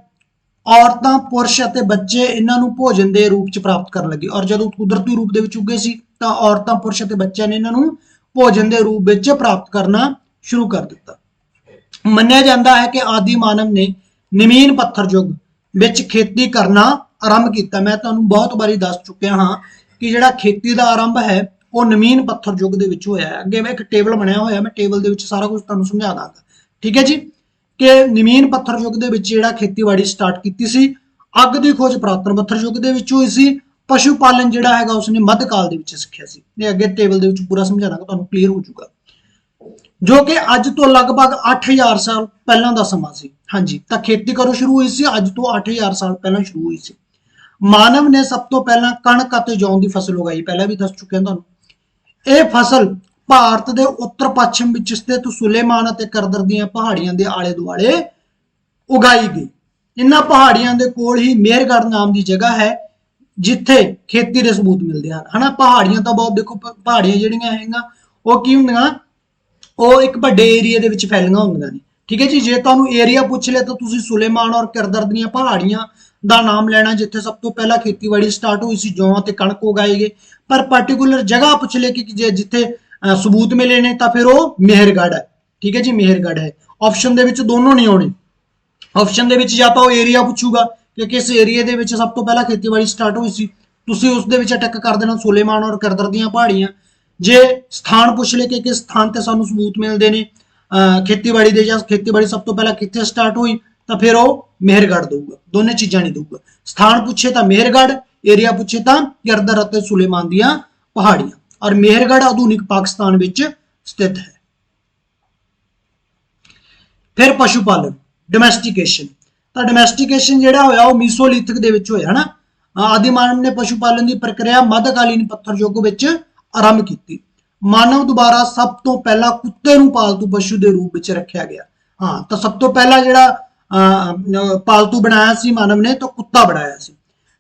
ਔਰਤਾਂ, ਪੁਰਸ਼ ਅਤੇ ਬੱਚੇ ਇਹਨਾਂ ਨੂੰ ਭੋਜਨ ਦੇ ਰੂਪ ਚ ਪ੍ਰਾਪਤ ਕਰਨ ਲੱਗੇ। ਔਰ ਜਦੋਂ ਕੁਦਰਤੀ ਰੂਪ ਦੇ ਵਿੱਚ ਉੱਗੇ ਸੀ ਤਾਂ ਔਰਤਾਂ, ਪੁਰਸ਼ ਅਤੇ ਬੱਚਿਆਂ ਨੇ ਇਹਨਾਂ ਨੂੰ ਭੋਜਨ ਦੇ ਰੂਪ ਵਿੱਚ ਪ੍ਰਾਪਤ ਕਰਨਾ ਸ਼ੁਰੂ ਕਰ ਦਿੱਤਾ। ਮੰਨਿਆ ਜਾਂਦਾ ਹੈ ਕਿ ਆਦਿ ਮਾਨਵ ਨੇ ਜ਼ਮੀਨ ਪੱਥਰ ਯੁੱਗ ਵਿੱਚ ਖੇਤੀ ਕਰਨਾ ਆਰੰਭ ਕੀਤਾ। ਮੈਂ ਤੁਹਾਨੂੰ ਬਹੁਤ ਵਾਰੀ ਦੱਸ ਚੁੱਕਿਆ ਹਾਂ ਕਿ ਜਿਹੜਾ ਖੇਤੀ ਦਾ ਆਰੰਭ ਹੈ ਉਹ ਜ਼ਮੀਨ ਪੱਥਰ ਯੁੱਗ ਦੇ ਵਿੱਚ ਹੋਇਆ ਹੈ। ਅੱਗੇ ਮੈਂ ਇੱਕ ਟੇਬਲ ਬਣਿਆ ਹੋਇਆ, ਮੈਂ ਟੇਬਲ ਦੇ ਵਿੱਚ ਸਾਰਾ ਕੁਝ ਤੁਹਾਨੂੰ ਸਮਝਾ ਦਾਂਗਾ, ਠੀਕ ਹੈ ਜੀ। ਕਿ ਜ਼ਮੀਨ ਪੱਥਰ ਯੁੱਗ ਦੇ ਵਿੱਚ ਜਿਹੜਾ ਖੇਤੀਬਾੜੀ ਸਟਾਰਟ ਕੀਤੀ ਸੀ। ਅੱਗ ਦੀ ਖੋਜ ਪੁਰਾਤਨ ਪੱਥਰ ਯੁੱਗ ਦੇ ਵਿੱਚ ਹੋਈ ਸੀ। ਪਸ਼ੂ ਪਾਲਣ ਜਿਹੜਾ ਹੈਗਾ ਉਸਨੇ ਮੱਧ ਕਾਲ ਦੇ ਵਿੱਚ ਸਿੱਖਿਆ ਸੀ। ਇਹ ਅੱਗੇ ਟੇਬਲ ਦੇ ਵਿੱਚ ਪੂਰਾ ਸਮਝਾ ਦਾਂਗਾ, ਤੁਹਾਨੂੰ ਕਲੀਅਰ ਹੋ ਜਾਊਗਾ। ਜੋ ਕਿ ਅੱਜ ਤੋਂ ਲਗਭਗ 8,000 ਸਾਲ ਪਹਿਲਾਂ ਦਾ ਸਮਾਂ ਸੀ। ਹਾਂਜੀ, ਤਾਂ ਖੇਤੀ ਕਦੋਂ ਸ਼ੁਰੂ ਹੋਈ ਸੀ? ਅੱਜ ਤੋਂ 8,000 ਸਾਲ ਪਹਿਲਾਂ ਸ਼ੁਰੂ ਹੋਈ ਸੀ। ਮਾਨਵ ਨੇ ਸਭ ਤੋਂ ਪਹਿਲਾਂ ਕਣਕ ਅਤੇ ਜੌਂ ਦੀ ਫਸਲ ਉਗਾਈ। ਪਹਿਲਾਂ ਵੀ ਦੱਸ ਚੁੱਕਿਆ ਤੁਹਾਨੂੰ। ਇਹ ਫਸਲ ਭਾਰਤ ਦੇ ਉੱਤਰ ਪੱਛਮ ਵਿੱਚ ਸਥਿਤ ਸੁਲੇਮਾਨ ਅਤੇ ਕਰਦਰ ਦੀਆਂ ਪਹਾੜੀਆਂ ਦੇ ਆਲੇ ਦੁਆਲੇ ਉਗਾਈ ਗਈ। ਇਹਨਾਂ ਪਹਾੜੀਆਂ ਦੇ ਕੋਲ ਹੀ ਮੇਹਰਗੜ੍ਹ ਨਾਮ ਦੀ ਜਗ੍ਹਾ ਹੈ, ਜਿੱਥੇ ਖੇਤੀ ਦੇ ਸਬੂਤ ਮਿਲਦੇ ਹਨ, ਹਨਾ? ਪਹਾੜੀਆਂ ਤਾਂ ਬਹੁਤ ਦੇਖੋ, ਪਹਾੜੀਆਂ ਜਿਹੜੀਆਂ ਹੈਗੀਆਂ ਉਹ ਕੀ ਹੁੰਦੀਆਂ? ਉਹ ਇੱਕ ਵੱਡੇ ਏਰੀਆ ਦੇ ਵਿੱਚ ਫੈਲੀਆਂ ਹੁੰਦੀਆਂ ਨੇ, ਠੀਕ ਹੈ ਜੀ। ਜੇ ਤੁਹਾਨੂੰ ਏਰੀਆ ਪੁੱਛ ਲਿਆ ਤਾਂ ਤੁਸੀਂ ਸੁਲੇਮਾਨ ਔਰ ਕਰਦਰ ਦੀਆਂ ਪਹਾੜੀਆਂ ਦਾ ਨਾਮ ਲੈਣਾ, ਜਿੱਥੇ ਸਭ ਤੋਂ ਪਹਿਲਾਂ ਖੇਤੀਬਾੜੀ ਸਟਾਰਟ ਹੋਈ ਸੀ, ਜੌਂ ਅਤੇ ਕਣਕ ਉਗਾਏ ਗਏ। ਪਰ ਪਾਰਟਿਕੂਲਰ ਜਗ੍ਹਾ ਪੁੱਛ ਲੈ ਕਿ ਜਿੱਥੇ ਸਬੂਤ ਮਿਲੇ ਨੇ ਤਾਂ ਫਿਰ ਉਹ ਮੇਹਰਗੜ੍ਹ ਹੈ, ਠੀਕ ਹੈ ਜੀ, ਮੇਹਰਗੜ੍ਹ ਹੈ। ਆਪਸ਼ਨ ਦੇ ਵਿੱਚ ਦੋਨੋਂ ਨਹੀਂ ਆਉਣੇ। ਆਪਸ਼ਨ ਦੇ ਵਿੱਚ ਜਾਂ ਤਾਂ ਉਹ ਏਰੀਆ ਪੁੱਛੂਗਾ ਕਿ ਕਿਸ ਏਰੀਆ ਦੇ ਵਿੱਚ ਸਭ ਤੋਂ ਪਹਿਲਾਂ ਖੇਤੀਬਾੜੀ ਸਟਾਰਟ ਹੋਈ ਸੀ, ਤੁਸੀਂ ਉਸ ਦੇ ਵਿੱਚ ਅਟੈਕ ਕਰ ਦੇਣਾ ਸੁਲੇਮਾਨ ਔਰ ਕਰਦਰ ਦੀਆਂ ਪਹਾੜੀਆਂ। ਜੇ ਸਥਾਨ ਪੁੱਛ ਲੈ ਕਿ ਕਿਸ ਸਥਾਨ ਤੇ ਸਾਨੂੰ ਸਬੂਤ ਮਿਲਦੇ ਨੇ ਖੇਤੀਬਾੜੀ ਦੇ, ਜਾਂ ਖੇਤੀਬਾੜੀ ਸਭ ਤੋਂ ਪਹਿਲਾਂ ਕਿੱਥੇ ਸਟਾਰਟ ਹੋਈ, ਤਾਂ ਫਿਰ ਉਹ ਮੇਹਰਗੜ੍ਹ ਦਊਗਾ। ਦੋਨੇ ਚੀਜ਼ਾਂ ਨਹੀਂ ਦਊਗਾ। ਸਥਾਨ ਪੁੱਛੇ ਤਾਂ ਮੇਹਰਗੜ੍ਹ, ਏਰੀਆ ਪੁੱਛੇ ਤਾਂ ਕਰਦਰ ਅਤੇ ਸੁਲੇਮਾਨ ਦੀਆਂ ਪਹਾੜੀਆਂ। ਔਰ ਮੇਹਰਗੜ੍ਹ ਆਧੁਨਿਕ ਪਾਕਿਸਤਾਨ ਵਿੱਚ ਸਥਿਤ ਹੈ। ਫਿਰ ਪਸ਼ੂ ਪਾਲਣ, ਡੋਮੈਸਟੀਕੇਸ਼ਨ। ਤਾਂ ਡੋਮੈਸਟੀਕੇਸ਼ਨ ਜਿਹੜਾ ਹੋਇਆ ਉਹ ਮੀਸੋਲਿਥਿਕ ਦੇ ਵਿੱਚ ਹੋਇਆ, ਹਨਾ? ਆਦਿ ਮਾਨਵ ਨੇ ਪਸ਼ੂ ਪਾਲਣ ਦੀ ਪ੍ਰਕਿਰਿਆ ਮੱਧਕਾਲੀਨ ਪੱਥਰ ਯੁੱਗ ਵਿੱਚ ਆਰੰਭ ਕੀਤੀ। ਮਾਨਵ ਦੁਆਰਾ ਸਭ ਤੋਂ ਪਹਿਲਾਂ ਕੁੱਤੇ ਨੂੰ ਪਾਲਤੂ ਪਸ਼ੂ ਦੇ ਰੂਪ ਵਿੱਚ ਰੱਖਿਆ ਗਿਆ। ਹਾਂ, ਤਾਂ ਸਭ ਤੋਂ ਪਹਿਲਾਂ ਜਿਹੜਾ ਪਾਲਤੂ ਬਣਾਇਆ ਸੀ ਮਾਨਵ ਨੇ, ਤਾਂ ਕੁੱਤਾ ਬਣਾਇਆ ਸੀ।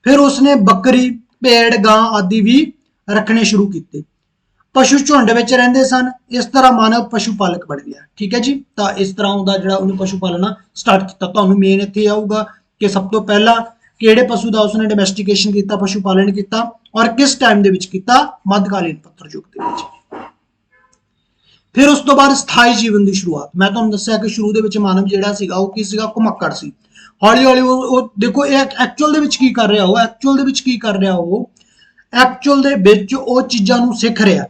ਫਿਰ ਉਸਨੇ ਬੱਕਰੀ, ਭੇਡ, ਗਾਂ ਆਦਿ ਵੀ ਰੱਖਣੇ ਸ਼ੁਰੂ ਕੀਤੇ। ਪਸ਼ੂ ਝੁੰਡ ਵਿੱਚ ਰਹਿੰਦੇ ਸਨ। ਇਸ ਤਰ੍ਹਾਂ ਮਾਨਵ ਪਸ਼ੂ ਪਾਲਕ ਬਣ ਗਿਆ, ਠੀਕ ਹੈ ਜੀ। ਤਾਂ ਇਸ ਤਰ੍ਹਾਂ ਉਹਦਾ ਜਿਹੜਾ ਉਹਨੇ ਪਸ਼ੂ ਪਾਲਣਾ ਸਟਾਰਟ ਕੀਤਾ। ਤੁਹਾਨੂੰ ਮੇਨ ਇੱਥੇ ਆਊਗਾ ਕਿ ਸਭ ਤੋਂ ਪਹਿਲਾਂ ਕਿਹੜੇ ਪਸ਼ੂ ਦਾ ਉਸਨੇ ਡੋਮੈਸਟੀਕੇਸ਼ਨ ਕੀਤਾ, ਪਸ਼ੂ ਪਾਲਣ ਕੀਤਾ ਔਰ ਕਿਸ ਟਾਈਮ ਦੇ ਵਿੱਚ ਕੀਤਾ, ਮੱਧਕਾਲੀਨ ਪੱਥਰ ਯੁੱਗ ਦੇ ਵਿੱਚ। ਫਿਰ ਉਸ ਤੋਂ ਬਾਅਦ ਸਥਾਈ ਜੀਵਨ ਦੀ ਸ਼ੁਰੂਆਤ। ਮੈਂ ਤੁਹਾਨੂੰ ਦੱਸਿਆ ਕਿ ਸ਼ੁਰੂ ਦੇ ਵਿੱਚ ਮਾਨਵ ਜਿਹੜਾ ਸੀਗਾ ਉਹ ਕੀ ਸੀਗਾ, ਘੁਮੱਕੜ ਸੀ। ਹੌਲੀ ਹੌਲੀ ਉਹ ਦੇਖੋ ਇਹ ਐਕਚੁਅਲ ਦੇ ਵਿੱਚ ਕੀ ਕਰ ਰਿਹਾ, ਐਕਚੁਅਲ ਦੇ ਵਿੱਚ ਉਹ ਚੀਜ਼ਾਂ ਨੂੰ ਸਿੱਖ ਰਿਹਾ।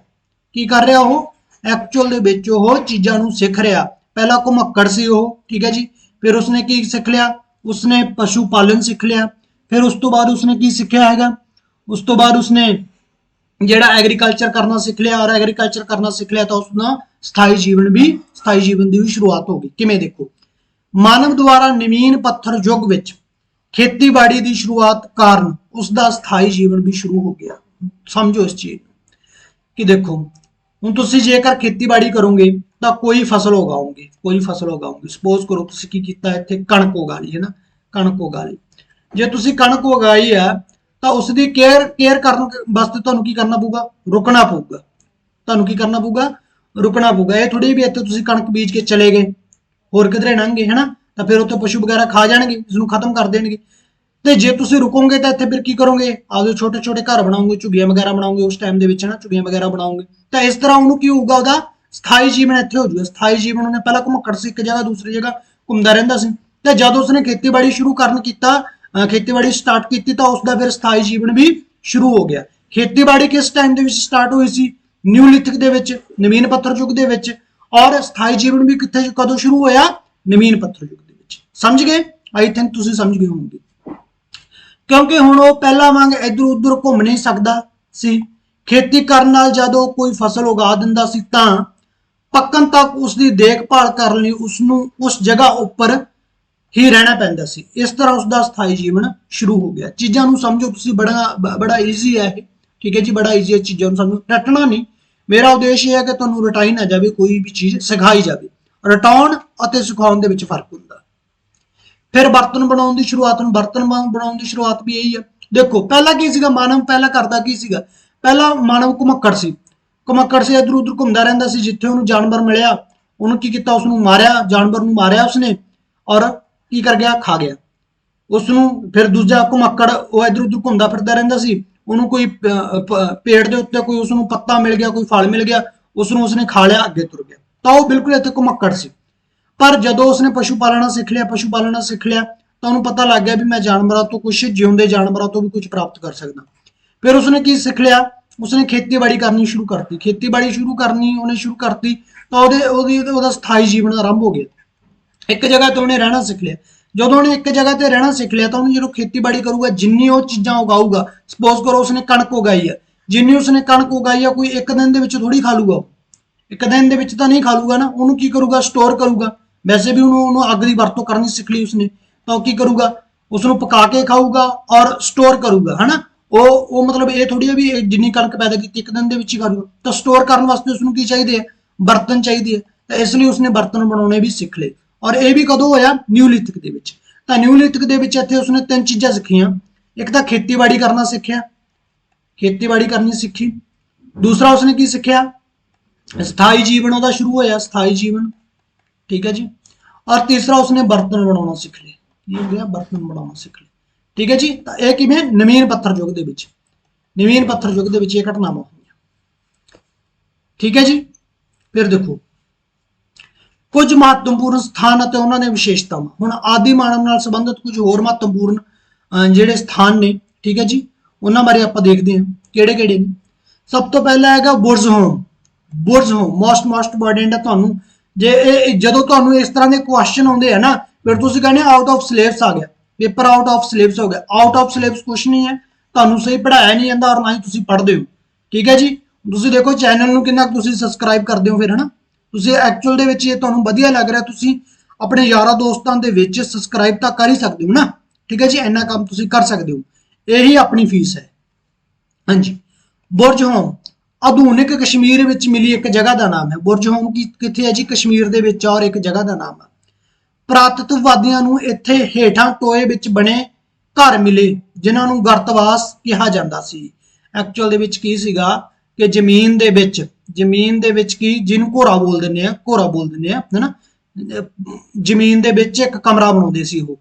ਕੀ ਕਰ ਰਿਹਾ ਉਹ, ਐਕਚੁਅਲ ਦੇ ਵਿੱਚ ਉਹ ਚੀਜ਼ਾਂ ਨੂੰ ਸਿੱਖ ਰਿਹਾ। ਪਹਿਲਾਂ ਘੁਮੱਕੜ ਸੀ ਉਹ, ਠੀਕ ਹੈ ਜੀ। ਫਿਰ ਉਸਨੇ ਕੀ ਸਿੱਖ ਲਿਆ, ਉਸਨੇ ਪਸ਼ੂ ਪਾਲਣ ਸਿੱਖ ਲਿਆ। ਫਿਰ ਉਸ ਤੋਂ ਬਾਅਦ ਉਸਨੇ ਕੀ ਸਿੱਖਿਆ ਹੈਗਾ, ਉਸ ਤੋਂ ਬਾਅਦ ਉਸਨੇ ਜਿਹੜਾ ਐਗਰੀਕਲਚਰ ਕਰਨਾ ਸਿੱਖ ਲਿਆ, ਔਰ ਐਗਰੀਕਲਚਰ ਕਰਨਾ ਸਿੱਖ ਲਿਆ ਤਾਂ ਉਸਦਾ ਸਥਾਈ ਜੀਵਨ ਦੀ ਵੀ ਸ਼ੁਰੂਆਤ ਹੋ ਗਈ। ਕਿਵੇਂ, ਦੇਖੋ ਮਾਨਵ ਦੁਆਰਾ ਨਵੀਨ ਪੱਥਰ ਯੁੱਗ ਵਿੱਚ ਖੇਤੀਬਾੜੀ ਦੀ ਸ਼ੁਰੂਆਤ ਕਾਰਨ ਉਸਦਾ ਸਥਾਈ ਜੀਵਨ ਵੀ ਸ਼ੁਰੂ ਹੋ ਗਿਆ। ਸਮਝੋ ਇਸ ਚੀਜ਼ ਕਿ ਦੇਖੋ ਹੁਣ ਤੁਸੀਂ ਜੇਕਰ ਖੇਤੀਬਾੜੀ ਕਰੋਗੇ ਤਾਂ ਕੋਈ ਫਸਲ ਉਗਾਓਗੇ, ਸਪੋਜ਼ ਕਰੋ ਤੁਸੀਂ ਕੀ ਕੀਤਾ, ਇੱਥੇ ਕਣਕ ਉਗਾ ਲਈ ਹੈ ਨਾ, ਕਣਕ ਉਗਾ ਲਈ। ਜੇ ਤੁਸੀਂ ਕਣਕ ਉਗਾਈ ਹੈ ਤਾਂ ਉਸ ਦੀ ਕੇਅਰ ਕਰਨ ਵਾਸਤੇ ਤੁਹਾਨੂੰ ਕੀ ਕਰਨਾ ਪਊਗਾ, ਰੁਕਣਾ ਪਊਗਾ। ਇਹ ਥੋੜੀ ਵੀ ਇੱਥੇ ਤੁਸੀਂ ਕਣਕ ਬੀਜ ਕੇ ਚਲੇ ਗਏ ਹੋਰ ਕਿਧਰੇ ਲੰਘੇ ਹੈ ਨਾ, ਤਾਂ ਫਿਰ ਉੱਥੇ ਪਸ਼ੂ ਵਗੈਰਾ ਖਾ ਜਾਣਗੇ, ਇਸ ਨੂੰ ਖਤਮ ਕਰ ਦੇਣਗੇ। ਤੇ ਜੇ ਤੁਸੀਂ ਰੁਕੋਗੇ ਤਾਂ ਇੱਥੇ ਫਿਰ ਕੀ ਕਰੋਗੇ, ਆਪਦੇ ਛੋਟੇ ਛੋਟੇ ਘਰ ਬਣਾਓਗੇ, ਝੁੱਗੀਆਂ ਵਗੈਰਾ ਬਣਾਓਗੇ, ਉਸ ਟਾਈਮ ਦੇ ਵਿੱਚ ਨਾ ਝੁੱਗੀਆਂ ਵਗੈਰਾ ਬਣਾਓਗੇ। ਤਾਂ ਇਸ ਤਰ੍ਹਾਂ ਉਹਨੂੰ ਕੀ ਹੋਊਗਾ, ਉਹਦਾ ਸਥਾਈ ਜੀਵਨ ਇੱਥੇ ਹੋ ਜਾਊਗਾ। ਸਥਾਈ ਜੀਵਨ ਉਹਨੇ ਪਹਿਲਾਂ ਘੁਮੱਕੜ ਸੀ, ਇੱਕ ਜਗ੍ਹਾ ਦੂਸਰੀ ਜਗ੍ਹਾ ਘੁੰਮਦਾ ਰਹਿੰਦਾ ਸੀ। ਤੇ ਜਦੋਂ ਉਸਨੇ ਖੇਤੀਬਾੜੀ ਖੇਤੀਬਾੜੀ ਸਟਾਰਟ ਕੀਤੀ ਤਾਂ ਉਸਦਾ ਫਿਰ ਸਥਾਈ ਜੀਵਨ ਵੀ ਸ਼ੁਰੂ ਹੋ ਗਿਆ। ਖੇਤੀਬਾੜੀ ਕਿਸ ਟਾਈਮ ਦੇ ਵਿੱਚ ਸਟਾਰਟ ਹੋਈ ਸੀ, ਨਿਊਲਿਥਿਕ ਦੇ ਵਿੱਚ, ਨਵੀਨ ਪੱਥਰ ਯੁੱਗ ਦੇ ਵਿੱਚ। ਔਰ ਸਥਾਈ ਜੀਵਨ ਵੀ ਕਦੋਂ ਸ਼ੁਰੂ ਹੋਇਆ, ਨਵੀਨ ਪੱਥਰ ਯੁੱਗ ਦੇ ਵਿੱਚ। ਸਮਝ ਗਏ, ਆਈ ਥਿੰਕ ਤੁਸੀਂ ਸਮਝ ਗਏ ਹੋਵੋਗੇ। ਕਿਉਂਕਿ ਹੁਣ ਉਹ ਪਹਿਲਾਂ ਵਾਂਗ ਇੱਧਰ ਉੱਧਰ ਘੁੰਮ ਨਹੀਂ ਸਕਦਾ ਸੀ। ਖੇਤੀ ਕਰਨ ਨਾਲ ਜਦੋਂ ਕੋਈ ਫਸਲ ਉਗਾ ਦਿੰਦਾ ਸੀ ਤਾਂ ਪੱਕਣ ਤੱਕ ਉਸ ਦੀ ਦੇਖਭਾਲ ਕਰਨ ਲਈ ਉਸਨੂੰ ਉਸ ਜਗ੍ਹਾ ਉੱਪਰ ਹੀ ਰਹਿਣਾ ਪੈਂਦਾ ਸੀ। ਇਸ ਤਰ੍ਹਾਂ ਉਸਦਾ ਸਥਾਈ ਜੀਵਨ ਸ਼ੁਰੂ ਹੋ ਗਿਆ। ਚੀਜ਼ਾਂ ਨੂੰ ਸਮਝੋ ਤੁਸੀਂ, ਬੜਾ ਈਜ਼ੀ ਹੈ ਇਹ, ਠੀਕ ਹੈ ਜੀ, ਬੜਾ ਈਜ਼ੀ ਹੈ ਚੀਜ਼ਾਂ ਨੂੰ ਸਮਝੋ। ਰਟਣਾ ਨਹੀਂ, ਮੇਰਾ ਉਦੇਸ਼ ਇਹ ਹੈ ਕਿ ਤੁਹਾਨੂੰ ਰਟਾਈ ਨਾ ਜਾਵੇ, ਕੋਈ ਵੀ ਚੀਜ਼ ਸਿਖਾਈ ਜਾਵੇ। ਰਟਾਉਣ ਅਤੇ ਸਿਖਾਉਣ ਦੇ ਵਿੱਚ ਫਰਕ ਹੁੰਦਾ। ਫਿਰ ਬਰਤਨ ਬਣਾਉਣ ਦੀ ਸ਼ੁਰੂਆਤ ਵੀ ਇਹੀ ਹੈ। ਦੇਖੋ ਪਹਿਲਾਂ ਕੀ ਸੀਗਾ, ਮਾਨਵ ਪਹਿਲਾਂ ਕਰਦਾ ਕੀ ਸੀਗਾ, ਪਹਿਲਾਂ ਮਾਨਵ ਘੁਮੱਕੜ ਸੀ, ਇੱਧਰ ਉੱਧਰ ਘੁੰਮਦਾ ਰਹਿੰਦਾ ਸੀ। ਜਿੱਥੇ ਉਹਨੂੰ ਜਾਨਵਰ ਮਿਲਿਆ ਉਹਨੂੰ ਕੀ ਕੀਤਾ, ਉਸਨੂੰ ਮਾਰਿਆ, ਜਾਨਵਰ ਨੂੰ ਮਾਰਿਆ ਉਸਨੇ, ਔਰ ਕੀ ਕਰ ਗਿਆ, ਖਾ ਗਿਆ ਉਸਨੂੰ। ਫਿਰ ਦੂਜਾ ਘੁਮੱਕੜ ਉਹ ਇੱਧਰ ਉੱਧਰ ਘੁੰਮਦਾ ਫਿਰਦਾ ਰਹਿੰਦਾ ਸੀ, ਉਹਨੂੰ ਕੋਈ ਪੇੜ ਦੇ ਉੱਤੇ ਕੋਈ ਉਸਨੂੰ ਪੱਤਾ ਮਿਲ ਗਿਆ, ਕੋਈ ਫਲ ਮਿਲ ਗਿਆ, ਉਸਨੂੰ ਉਸਨੇ ਖਾ ਲਿਆ, ਅੱਗੇ ਤੁਰ ਗਿਆ। ਤਾਂ ਉਹ ਬਿਲਕੁਲ ਇੱਥੇ ਘੁਮੱਕੜ ਸੀ। ਪਰ ਜਦੋਂ ਉਸਨੇ ਪਸ਼ੂ ਪਾਲਣਾ ਸਿੱਖ ਲਿਆ ਤਾਂ ਉਹਨੂੰ ਪਤਾ ਲੱਗ ਗਿਆ ਵੀ ਮੈਂ ਜਾਨਵਰਾਂ ਤੋਂ ਕੁਝ, ਜਿਉਂਦੇ ਜਾਨਵਰਾਂ ਤੋਂ ਵੀ ਕੁਝ ਪ੍ਰਾਪਤ ਕਰ ਸਕਦਾ। ਫਿਰ ਉਸਨੇ ਕੀ ਸਿੱਖ ਲਿਆ, ਉਸਨੇ ਖੇਤੀਬਾੜੀ ਕਰਨੀ ਸ਼ੁਰੂ ਕਰਤੀ। ਤਾਂ ਉਹਦਾ ਸਥਾਈ ਜੀਵਨ ਆਰੰਭ ਹੋ ਗਿਆ। ਇੱਕ ਜਗ੍ਹਾ ਤੇ ਉਹਨੇ ਰਹਿਣਾ ਸਿੱਖ ਲਿਆ। ਜਦੋਂ ਉਹਨੇ ਇੱਕ ਜਗ੍ਹਾ ਤੇ ਰਹਿਣਾ ਸਿੱਖ ਲਿਆ ਤਾਂ ਉਹਨੂੰ ਜਦੋਂ ਖੇਤੀਬਾੜੀ ਕਰੂਗਾ, ਜਿੰਨੀ ਉਹ ਚੀਜ਼ਾਂ ਉਗਾਊਗਾ, ਸਪੋਜ਼ ਕਰੋ ਉਸਨੇ ਕਣਕ ਉਗਾਈ ਹੈ, ਜਿੰਨੀ ਉਸਨੇ ਕਣਕ ਉਗਾਈ ਹੈ ਕੋਈ ਇੱਕ ਦਿਨ ਦੇ ਵਿੱਚ ਥੋੜੀ ਖਾ ਲੂਗਾ, ਇੱਕ ਦਿਨ ਦੇ ਵਿੱਚ ਤਾਂ ਨਹੀਂ ਖਾ ਲੂਗਾ ਨਾ। ਉਹਨੂੰ ਕੀ ਕਰੂਗਾ, ਸਟੋਰ ਕਰੂਗਾ। ਵੈਸੇ ਵੀ ਉਹਨੂੰ ਅੱਗ ਦੀ ਵਰਤੋਂ ਕਰਨੀ ਸਿੱਖ ਲਈ ਉਸਨੇ, ਤਾਂ ਉਹ ਕੀ ਕਰੂਗਾ, ਉਸਨੂੰ ਪਕਾ ਕੇ ਖਾਊਗਾ ਔਰ ਸਟੋਰ ਕਰੂਗਾ, ਹਨਾ। ਉਹ ਮਤਲਬ ਇਹ ਥੋੜੀ ਹੈ ਵੀ ਜਿੰਨੀ ਕਣਕ ਪੈਦਾ ਕੀਤੀ ਇੱਕ ਦਿਨ ਦੇ ਵਿੱਚ ਹੀ ਖਾ ਲੂਗਾ। ਤਾਂ ਸਟੋਰ ਕਰਨ ਵਾਸਤੇ ਉਸਨੂੰ ਕੀ ਚਾਹੀਦੇ ਆ, ਬਰਤਨ ਚਾਹੀਦੇ ਆ। ਤਾਂ ਇਸ ਲਈ ਉਸਨੇ ਬਰਤਨ ਬਣਾਉਣੇ ਵੀ ਸਿੱਖ ਲਏ। ਔਰ ਇਹ ਵੀ ਕਦੋਂ ਹੋਇਆ, ਨਿਊਲਿਥਿਕ ਦੇ ਵਿੱਚ। ਤਾਂ ਨਿਊਲਿਥਿਕ ਦੇ ਵਿੱਚ ਇੱਥੇ ਉਸਨੇ ਤਿੰਨ ਚੀਜ਼ਾਂ ਸਿੱਖੀਆਂ। ਇੱਕ ਤਾਂ ਖੇਤੀਬਾੜੀ ਕਰਨਾ ਸਿੱਖਿਆ, ਖੇਤੀਬਾੜੀ ਕਰਨੀ ਸਿੱਖੀ। ਦੂਸਰਾ ਉਸਨੇ ਕੀ ਸਿੱਖਿਆ, ਸਥਾਈ ਜੀਵਨ ਉਹਦਾ ਸ਼ੁਰੂ ਹੋਇਆ, ਸਥਾਈ ਜੀਵਨ, ਠੀਕ ਹੈ ਜੀ। ਔਰ ਤੀਸਰਾ ਉਸਨੇ ਬਰਤਨ ਬਣਾਉਣਾ ਸਿੱਖ ਲਿਆ। ਕੀ ਹੋ ਗਿਆ, ਬਰਤਨ ਬਣਾਉਣਾ ਸਿੱਖ ਲਿਆ, ਠੀਕ ਹੈ ਜੀ। ਤਾਂ ਇਹ ਕਿਵੇਂ, ਨਵੀਨ ਪੱਥਰ ਯੁੱਗ ਦੇ ਵਿੱਚ ਇਹ ਘਟਨਾਵਾਂ ਹੋਈਆਂ, ਠੀਕ ਹੈ ਜੀ। ਫਿਰ ਦੇਖੋ ਕੁਝ ਮਹੱਤਵਪੂਰਨ ਸਥਾਨ ਅਤੇ ਉਹਨਾਂ ਦੇ ਵਿਸ਼ੇਸ਼ਤਾਵਾਂ। ਹੁਣ ਆਦਿ ਮਾਨਵ ਨਾਲ ਸੰਬੰਧਿਤ ਕੁਝ ਹੋਰ ਮਹੱਤਵਪੂਰਨ ਜਿਹੜੇ ਸਥਾਨ ਨੇ, ਠੀਕ ਹੈ ਜੀ, ਉਹਨਾਂ ਬਾਰੇ ਆਪਾਂ ਦੇਖਦੇ ਹਾਂ ਕਿਹੜੇ ਕਿਹੜੇ ਨੇ। ਸਭ ਤੋਂ ਪਹਿਲਾ ਹੈਗਾ ਬੁਰਜ ਹੋਮ। ਮੋਸਟ ਇੰਪੋਰਟੈਂਟ ਹੈ ਤੁਹਾਨੂੰ। ਜੇ ਜਦੋਂ ਤੁਹਾਨੂੰ ਇਸ ਤਰ੍ਹਾਂ ਦੇ ਕੁਐਸਚਨ ਆਉਂਦੇ ਆ ਨਾ, ਫਿਰ ਤੁਸੀਂ ਕਹਿੰਦੇ ਆਊਟ ਆਫ ਸਿਲੇਬਸ ਆ ਗਿਆ, ਪੇਪਰ ਆਊਟ ਆਫ ਸਿਲੇਬਸ ਹੋ ਗਿਆ। ਆਊਟ ਆਫ ਸਿਲੇਬਸ ਕੁਛ ਨਹੀਂ ਹੈ, ਤੁਹਾਨੂੰ ਸਹੀ ਪੜਾਇਆ ਨਹੀਂ ਜਾਂਦਾ ਔਰ ਨਾ ਹੀ ਤੁਸੀਂ ਪੜ੍ਹਦੇ ਹੋ, ਠੀਕ ਹੈ ਜੀ। ਤੁਸੀਂ ਦੇਖੋ ਚੈਨਲ ਨੂੰ ਕਿੰਨਾ ਤੁਸੀਂ ਸਬਸਕ੍ਰਾਈਬ ਕਰਦੇ ਹੋ, ਫਿਰ ਹਨਾ ਤੁਸੀਂ ਐਕਚੁਅਲ ਦੇ ਵਿੱਚ ਇਹ ਤੁਹਾਨੂੰ ਵਧੀਆ ਲੱਗ ਰਿਹਾ, ਤੁਸੀਂ ਆਪਣੇ ਯਾਰਾਂ ਦੋਸਤਾਂ ਦੇ ਵਿੱਚ ਸਬਸਕ੍ਰਾਈਬ ਤਾਂ ਕਰ ਹੀ ਸਕਦੇ ਹੋ ਨਾ, ਠੀਕ ਹੈ ਜੀ। ਇੰਨਾ ਕੰਮ ਤੁਸੀਂ ਕਰ ਸਕਦੇ ਹੋ, ਇਹੀ ਆਪਣੀ ਫੀਸ ਹੈ। ਹਾਂਜੀ, ਬੁਰਜ ਹੋਮ ਆਧੁਨਿਕ ਕਸ਼ਮੀਰ ਵਿੱਚ ਮਿਲੀ ਇੱਕ ਜਗ੍ਹਾ ਦਾ ਨਾਮ ਹੈ। ਬੁਰਜ ਹੋਮ ਕਿੱਥੇ ਹੈ ਜੀ, ਕਸ਼ਮੀਰ ਦੇ ਵਿੱਚ, ਔਰ ਇੱਕ ਜਗ੍ਹਾ ਦਾ ਨਾਮ ਹੈ। ਪੁਰਾਤਤਵਵਾਦੀਆਂ ਨੂੰ ਇੱਥੇ ਹੇਠਾਂ ਟੋਏ ਵਿੱਚ ਬਣੇ ਘਰ ਮਿਲੇ ਜਿਨ੍ਹਾਂ ਨੂੰ ਗਰਤਵਾਸ ਕਿਹਾ ਜਾਂਦਾ ਸੀ। ਐਕਚੁਅਲ ਦੇ ਵਿੱਚ ਕੀ ਸੀਗਾ ਕਿ ਜ਼ਮੀਨ ਦੇ ਵਿੱਚ ਕੀ, ਜਿਹਨੂੰ ਘੋਰਾ ਬੋਲ ਦਿੰਦੇ ਆ ਹਨਾ, ਜ਼ਮੀਨ ਦੇ ਵਿੱਚ ਇੱਕ ਕਮਰਾ ਬਣਾਉਂਦੇ ਸੀ ਉਹ,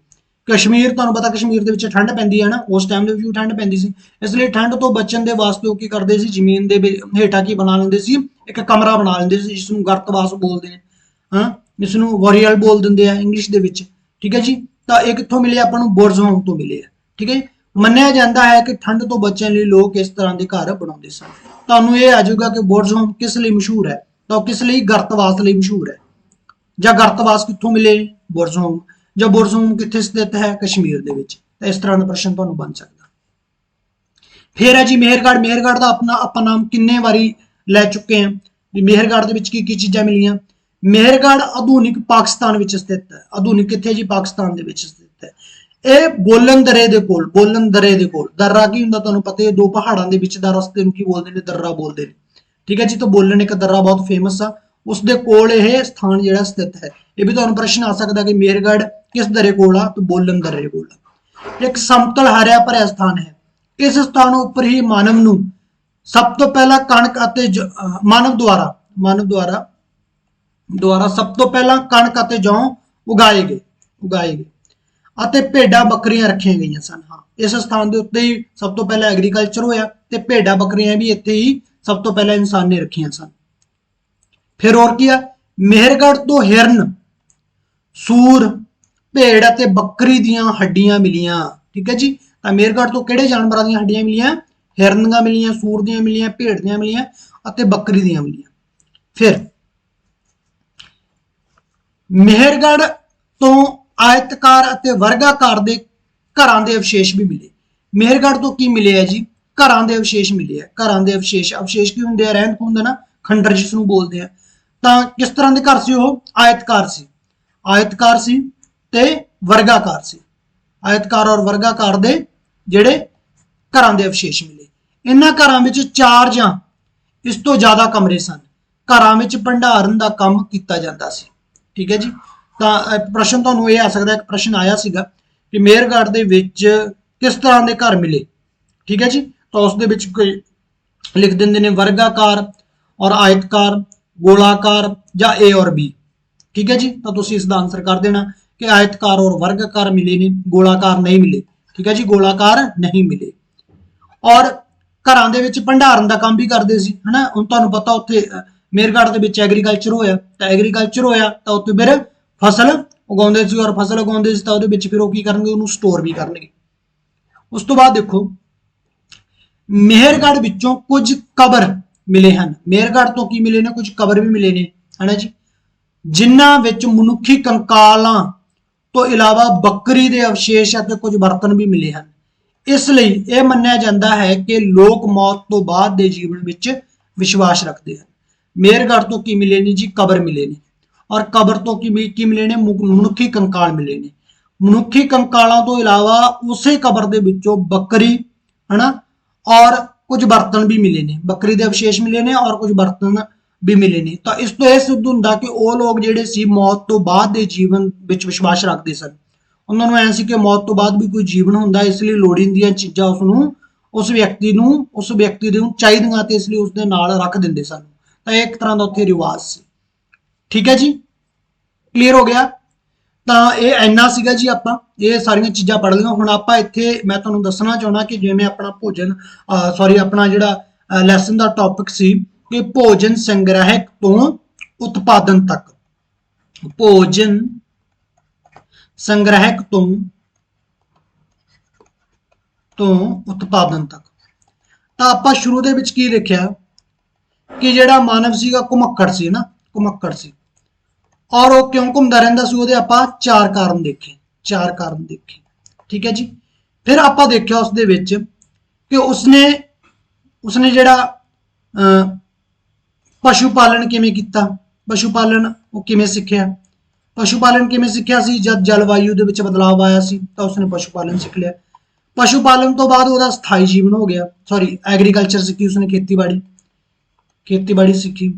ਕਸ਼ਮੀਰ ਤੁਹਾਨੂੰ ਪਤਾ ਕਸ਼ਮੀਰ ਦੇ ਵਿੱਚ ਠੰਡ ਪੈਂਦੀ ਹੈ ਨਾ, ਉਸ ਟਾਈਮ ਦੇ ਵਿੱਚ ਵੀ ਠੰਡ ਪੈਂਦੀ ਸੀ, ਇਸ ਲਈ ਠੰਡ ਤੋਂ ਬਚਣ ਦੇ ਵਾਸਤੇ ਉਹ ਕੀ ਕਰਦੇ ਸੀ, ਜ਼ਮੀਨ ਦੇ ਹੇਠਾਂ ਕੀ ਬਣਾ ਲੈਂਦੇ ਸੀ, ਇੱਕ ਕਮਰਾ ਬਣਾ ਲੈਂਦੇ ਸੀ ਜਿਸ ਨੂੰ ਗਰਤਵਾਸ ਬੋਲਦੇ ਨੇ, ਹਾਂ ਜਿਸ ਨੂੰ ਵੋਰੀਅਲ ਬੋਲ ਦਿੰਦੇ ਆ ਇੰਗਲਿਸ਼ ਦੇ ਵਿੱਚ, ਠੀਕ ਹੈ ਜੀ। ਤਾਂ ਇਹ ਕਿੱਥੋਂ ਮਿਲੇ ਆਪਾਂ ਨੂੰ, ਬੁਰਜ ਹੋਮ ਤੋਂ ਮਿਲੇ ਆ, ਠੀਕ ਹੈ। ਮੰਨਿਆ ਜਾਂਦਾ ਹੈ ਕਿ ਠੰਡ ਤੋਂ ਬਚਣ ਲਈ ਲੋਕ ਇਸ ਤਰ੍ਹਾਂ ਦੇ ਘਰ ਬਣਾਉਂਦੇ ਸਨ। ਤੁਹਾਨੂੰ ਇਹ ਆ ਜਾਊਗਾ ਕਿ ਬੁਰਜ ਹੋਮ ਕਿਸ ਲਈ ਮਸ਼ਹੂਰ ਹੈ, ਤਾਂ ਉਹ ਕਿਸ ਲਈ, ਗਰਤਵਾਸ ਲਈ ਮਸ਼ਹੂਰ ਹੈ, ਜਾਂ ਗਰਤਵਾਸ ਕਿੱਥੋਂ ਮਿਲੇ, ਬੁਰਜ ਹੋਮ, ਜਾਂ ਬੁਰਜ ਹੋਮ ਕਿੱਥੇ ਸਥਿਤ ਹੈ, ਕਸ਼ਮੀਰ ਦੇ ਵਿੱਚ। ਤਾਂ ਇਸ ਤਰ੍ਹਾਂ ਦਾ ਪ੍ਰਸ਼ਨ ਤੁਹਾਨੂੰ ਬਣ ਸਕਦਾ। ਫਿਰ ਹੈ ਜੀ ਮੇਹਰਗੜ੍ਹ। ਮੇਹਰਗੜ੍ਹ ਦਾ ਆਪਣਾ ਆਪਾਂ ਨਾਮ ਕਿੰਨੇ ਵਾਰੀ ਲੈ ਚੁੱਕੇ ਹਾਂ ਵੀ ਮੇਹਰਗੜ੍ਹ ਦੇ ਵਿੱਚ ਕੀ ਕੀ ਚੀਜ਼ਾਂ ਮਿਲੀਆਂ। ਮੇਹਰਗੜ੍ਹ ਆਧੁਨਿਕ ਪਾਕਿਸਤਾਨ ਵਿੱਚ ਸਥਿਤ ਹੈ। ਆਧੁਨਿਕ ਕਿੱਥੇ ਜੀ, ਪਾਕਿਸਤਾਨ ਦੇ ਵਿੱਚ ਸਥਿਤ ਹੈ। ਇਹ ਬੋਲਨ ਦਰੇ ਦੇ ਕੋਲ, ਬੋਲਨ ਦਰੇ ਦੇ ਕੋਲ, ਦर्रा ਕੀ ਹੁੰਦਾ ਤੁਹਾਨੂੰ ਪਤਾ ਹੈ, ਦੋ ਪਹਾੜਾਂ ਦੇ ਵਿੱਚ ਦਾ ਰਸਤੇ ਨੂੰ ਕੀ ਬੋਲਦੇ ਨੇ, ਦर्रा ਬੋਲਦੇ ਨੇ, ਠੀਕ ਹੈ ਜੀ। ਤਾਂ ਬੋਲਨ ਇੱਕ दर्रा ਬਹੁਤ ਫੇਮਸ ਆ, ਉਸ ਦੇ ਕੋਲ ਇਹ ਸਥਾਨ ਜਿਹੜਾ ਸਥਿਤ ਹੈ। ਇਹ ਵੀ ਤੁਹਾਨੂੰ ਪ੍ਰਸ਼ਨ ਆ ਸਕਦਾ ਕਿ ਮੇਹਰਗੜ੍ਹ ਕਿਸ ਦਰੇ ਕੋਲ ਆ, ਤਾਂ ਬੋਲਨ ਦਰੇ ਕੋਲ ਆ। ਇੱਕ ਸਮਤਲ ਹਰਿਆ ਭਰਿਆ ਸਥਾਨ ਹੈ। ਇਸ ਸਥਾਨ ਉੱਪਰ ਹੀ ਮਾਨਵ ਨੂੰ ਸਭ ਤੋਂ ਪਹਿਲਾਂ ਕਣਕ ਅਤੇ ਮਾਨਵ ਦੁਆਰਾ ਸਭ ਤੋਂ ਪਹਿਲਾਂ ਕਣਕ ਅਤੇ ਜੌਂ ਉਗਾਏ ਗਏ ਅਤੇ ਭੇਡਾਂ ਬੱਕਰੀਆਂ ਰੱਖੀਆਂ ਗਈਆਂ ਸਨ। ਹਾਂ, ਇਸ ਸਥਾਨ ਦੇ ਉੱਤੇ ਹੀ ਸਭ ਤੋਂ ਪਹਿਲਾਂ ਐਗਰੀਕਲਚਰ ਹੋਇਆ ਤੇ ਭੇਡਾਂ ਬੱਕਰੀਆਂ ਵੀ ਇੱਥੇ ਹੀ ਸਭ ਤੋਂ ਪਹਿਲਾਂ ਇਨਸਾਨ ਨੇ ਰੱਖੀਆਂ ਸਨ। ਫਿਰ ਹੋਰ ਕੀ ਆ, ਮੇਹਰਗੜ੍ਹ ਤੋਂ ਹਿਰਨ, ਸੂਰ, ਭੇਡ ਅਤੇ ਬੱਕਰੀ ਦੀਆਂ ਹੱਡੀਆਂ ਮਿਲੀਆਂ, ਠੀਕ ਹੈ ਜੀ। ਤਾਂ ਮੇਹਰਗੜ੍ਹ ਤੋਂ ਕਿਹੜੇ ਜਾਨਵਰਾਂ ਦੀਆਂ ਹੱਡੀਆਂ ਮਿਲੀਆਂ, ਹਿਰਨ ਦੀਆਂ ਮਿਲੀਆਂ, ਸੂਰ ਦੀਆਂ ਮਿਲੀਆਂ, ਭੇਡ ਦੀਆਂ ਮਿਲੀਆਂ ਅਤੇ ਬੱਕਰੀ ਦੀਆਂ ਮਿਲੀਆਂ। ਫਿਰ ਮੇਹਰਗੜ੍ਹ ਤੋਂ ਆਇਤਕਾਰ ਅਤੇ ਵਰਗਾਕਾਰ ਦੇ ਘਰਾਂ ਦੇ ਅਵਸ਼ੇਸ਼ ਵੀ ਮਿਲੇ। ਮੇਹਰਗੜ੍ਹ ਤੋਂ ਕੀ ਮਿਲੇ ਹੈ ਜੀ, ਘਰਾਂ ਦੇ ਅਵਸ਼ੇਸ਼ ਮਿਲੇ ਆ। ਘਰਾਂ ਦੇ ਅਵਸ਼ੇਸ਼, ਅਵਸ਼ੇਸ਼ ਕੀ ਹੁੰਦੇ ਆ, ਰਹਿੰਦ ਖੂੰਹਦ ਨਾ, ਖੰਡਰ ਜਿਸ ਨੂੰ ਬੋਲਦੇ ਆ। ਤਾਂ ਕਿਸ ਤਰ੍ਹਾਂ ਦੇ ਘਰ ਸੀ ਉਹ, ਆਇਤਕਾਰ ਸੀ ਤੇ ਵਰਗਾਕਾਰ ਸੀ। ਆਇਤਕਾਰ ਔਰ ਵਰਗਾਕਾਰ ਦੇ ਜਿਹੜੇ ਘਰਾਂ ਦੇ ਅਵਸ਼ੇਸ਼ ਮਿਲੇ। ਇਹਨਾਂ ਘਰਾਂ ਵਿੱਚ 4 ਜਾਂ ਇਸ ਤੋਂ ਜ਼ਿਆਦਾ ਕਮਰੇ ਸਨ। ਘਰਾਂ ਵਿੱਚ ਭੰਡਾਰਨ ਦਾ ਕੰਮ ਕੀਤਾ ਜਾਂਦਾ ਸੀ, ਠੀਕ ਹੈ ਜੀ। ਤਾਂ ਪ੍ਰਸ਼ਨ ਤੁਹਾਨੂੰ ਇਹ ਆ ਸਕਦਾ, ਇੱਕ ਪ੍ਰਸ਼ਨ ਆਇਆ ਸੀਗਾ ਕਿ ਮੇਹਰਗੜ੍ਹ ਦੇ ਵਿੱਚ ਕਿਸ ਤਰ੍ਹਾਂ ਦੇ ਘਰ ਮਿਲੇ, ਠੀਕ ਹੈ ਜੀ। ਤਾਂ ਉਸ ਦੇ ਵਿੱਚ ਕੋਈ ਲਿਖ ਦਿੰਦੇ ਨੇ ਵਰਗਾਕਾਰ ਔਰ ਆਇਤਕਾਰ, ਗੋਲਾਕਾਰ ਜਾਂ ਏ ਔਰ ਬੀ, ਠੀਕ ਹੈ ਜੀ। ਤਾਂ ਤੁਸੀਂ ਇਸ ਦਾ ਆਨਸਰ ਕਰ ਦੇਣਾ ਕਿ ਆਇਤਕਾਰ ਔਰ ਵਰਗਾਕਾਰ ਮਿਲੇ ਨੇ, ਗੋਲਾਕਾਰ ਨਹੀਂ ਮਿਲੇ, ਠੀਕ ਹੈ ਜੀ, ਗੋਲਾਕਾਰ ਨਹੀਂ ਮਿਲੇ। ਔਰ ਘਰਾਂ ਦੇ ਵਿੱਚ ਭੰਡਾਰਨ ਦਾ ਕੰਮ ਵੀ ਕਰਦੇ ਸੀ, ਹਨਾ। ਹੁਣ ਤੁਹਾਨੂੰ ਪਤਾ ਉੱਥੇ ਮੇਹਰਗੜ੍ਹ ਦੇ ਵਿੱਚ ਐਗਰੀਕਲਚਰ ਹੋਇਆ, ਤਾਂ ਐਗਰੀਕਲਚਰ ਹੋਇਆ ਤਾਂ ਉੱਥੇ ਫਿਰ ਫਸਲ ਉਗਾਉਂਦੇ ਸੀ, ਔਰ ਫਸਲ ਉਗਾਉਂਦੇ ਸੀ ਤਾਂ ਉਹਦੇ ਵਿੱਚ ਫਿਰ ਉਹ ਕੀ ਕਰਨਗੇ, ਉਹਨੂੰ ਸਟੋਰ ਵੀ ਕਰਨਗੇ। ਉਸ ਤੋਂ ਬਾਅਦ ਦੇਖੋ ਮੇਹਰਗੜ੍ਹ ਵਿੱਚੋਂ ਕੁਝ ਕਬਰ ਮਿਲੇ ਹਨ। ਮੇਹਰਗੜ੍ਹ ਤੋਂ ਕੀ ਮਿਲੇ ਨੇ, ਕੁਝ ਕਬਰ ਵੀ ਮਿਲੇ ਨੇ, ਹਨਾ ਜੀ, ਜਿਨ੍ਹਾਂ ਵਿੱਚ ਮਨੁੱਖੀ ਕੰਕਾਲਾਂ ਤੋਂ ਇਲਾਵਾ ਬੱਕਰੀ ਦੇ ਅਵਸ਼ੇਸ਼ ਅਤੇ ਕੁਝ ਬਰਤਨ ਵੀ ਮਿਲੇ ਹਨ। ਇਸ ਲਈ ਇਹ ਮੰਨਿਆ ਜਾਂਦਾ ਹੈ ਕਿ ਲੋਕ ਮੌਤ ਤੋਂ ਬਾਅਦ ਦੇ ਜੀਵਨ ਵਿੱਚ ਵਿਸ਼ਵਾਸ ਰੱਖਦੇ ਹਨ। ਮੇਹਰਗੜ੍ਹ ਤੋਂ ਕੀ ਮਿਲੇ ਨੇ ਜੀ, ਕਬਰ ਮਿਲੇ ਨੇ, ਔਰ ਕਬਰ ਤੋਂ ਕੀ ਮਿਲੇ ਨੇ, ਮਨੁੱਖੀ ਕੰਕਾਲ ਮਿਲੇ ਨੇ। ਮਨੁੱਖੀ ਕੰਕਾਲਾਂ ਤੋਂ ਇਲਾਵਾ ਉਸੇ ਕਬਰ ਦੇ ਵਿੱਚੋਂ ਬੱਕਰੀ, ਹਨਾ, ਔਰ ਕੁਝ ਬਰਤਨ ਵੀ ਮਿਲੇ ਨੇ। ਬੱਕਰੀ ਦੇ ਅਵਸ਼ੇਸ਼ ਮਿਲੇ ਨੇ ਔਰ ਕੁਝ ਬਰਤਨ ਵੀ ਮਿਲੇ ਨੇ। ਤਾਂ ਇਸ ਤੋਂ ਇਹ ਸਿੱਧ ਹੁੰਦਾ ਕਿ ਉਹ ਲੋਕ ਜਿਹੜੇ ਸੀ ਮੌਤ ਤੋਂ ਬਾਅਦ ਦੇ ਜੀਵਨ ਵਿੱਚ ਵਿਸ਼ਵਾਸ ਰੱਖਦੇ ਸਨ। ਉਹਨਾਂ ਨੂੰ ਐ ਸੀ ਕਿ ਮੌਤ ਤੋਂ ਬਾਅਦ ਵੀ ਕੋਈ ਜੀਵਨ ਹੁੰਦਾ, ਇਸ ਲਈ ਲੋੜੀਂਦੀਆਂ ਚੀਜ਼ਾਂ ਉਸ ਵਿਅਕਤੀ ਨੂੰ ਚਾਹੀਦੀਆਂ ਤੇ ਇਸ ਲਈ ਉਸ ਦੇ ਨਾਲ ਰੱਖ ਦਿੰਦੇ ਸਨ। ਤਾਂ ਇਹ ਇੱਕ ਤਰ੍ਹਾਂ ਦਾ ਉੱਥੇ ਰਿਵਾਜ ਸੀ, ਠੀਕ ਹੈ ਜੀ, ਕਲੀਅਰ ਹੋ ਗਿਆ। ਤਾਂ ਇਹ ਇੰਨਾ ਸੀਗਾ ਜੀ, ਆਪਾਂ ਇਹ ਸਾਰੀਆਂ ਚੀਜ਼ਾਂ ਪੜ੍ਹ ਲਈਆਂ। ਹੁਣ ਆਪਾਂ ਇੱਥੇ ਮੈਂ ਤੁਹਾਨੂੰ ਦੱਸਣਾ ਚਾਹੁੰਦਾ ਕਿ ਜਿਵੇਂ ਆਪਣਾ ਆਪਣਾ ਜਿਹੜਾ ਲੈਸਨ ਦਾ ਟੌਪਿਕ ਸੀ ਕਿ ਭੋਜਨ ਸੰਗ੍ਰਹਿਕ ਤੋਂ ਉਤਪਾਦਨ ਤੱਕ, ਭੋਜਨ ਸੰਗ੍ਰਹਿਕ ਤੋਂ ਉਤਪਾਦਨ ਤੱਕ। ਤਾਂ ਆਪਾਂ ਸ਼ੁਰੂ ਦੇ ਵਿੱਚ ਕੀ ਦੇਖਿਆ ਕਿ ਜਿਹੜਾ ਮਾਨਵ ਸੀਗਾ ਘੁਮੱਕੜ ਸੀ ਨਾ, ਘੁਮੱਕੜ ਸੀ, ਔਰ ਉਹ ਕਿਉਂ ਘੁੰਮਦਾ ਰਹਿੰਦਾ ਸੀ, ਉਹਦੇ ਆਪਾਂ 4 ਕਾਰਨ ਦੇਖੇ, ਠੀਕ ਹੈ ਜੀ। ਫਿਰ ਆਪਾਂ ਦੇਖਿਆ ਉਸ ਦੇ ਵਿੱਚ ਕਿ ਉਸਨੇ ਜਿਹੜਾ ਪਸ਼ੂ ਪਾਲਣ ਕਿਵੇਂ ਕੀਤਾ, ਪਸ਼ੂ ਪਾਲਣ ਉਹ ਕਿਵੇਂ ਸਿੱਖਿਆ। ਪਸ਼ੂ ਪਾਲਣ ਕਿਵੇਂ ਸਿੱਖਿਆ ਸੀ, ਜਦ ਜਲਵਾਯੂ ਦੇ ਵਿੱਚ ਬਦਲਾਅ ਆਇਆ ਸੀ ਤਾਂ ਉਸਨੇ ਪਸ਼ੂ ਪਾਲਣ ਸਿੱਖ ਲਿਆ। ਪਸ਼ੂ ਪਾਲਣ ਤੋਂ ਬਾਅਦ ਉਹਦਾ ਸਥਾਈ ਜੀਵਨ ਹੋ ਗਿਆ, ਐਗਰੀਕਲਚਰ ਸਿੱਖੀ ਉਸਨੇ, ਖੇਤੀਬਾੜੀ ਸਿੱਖੀ।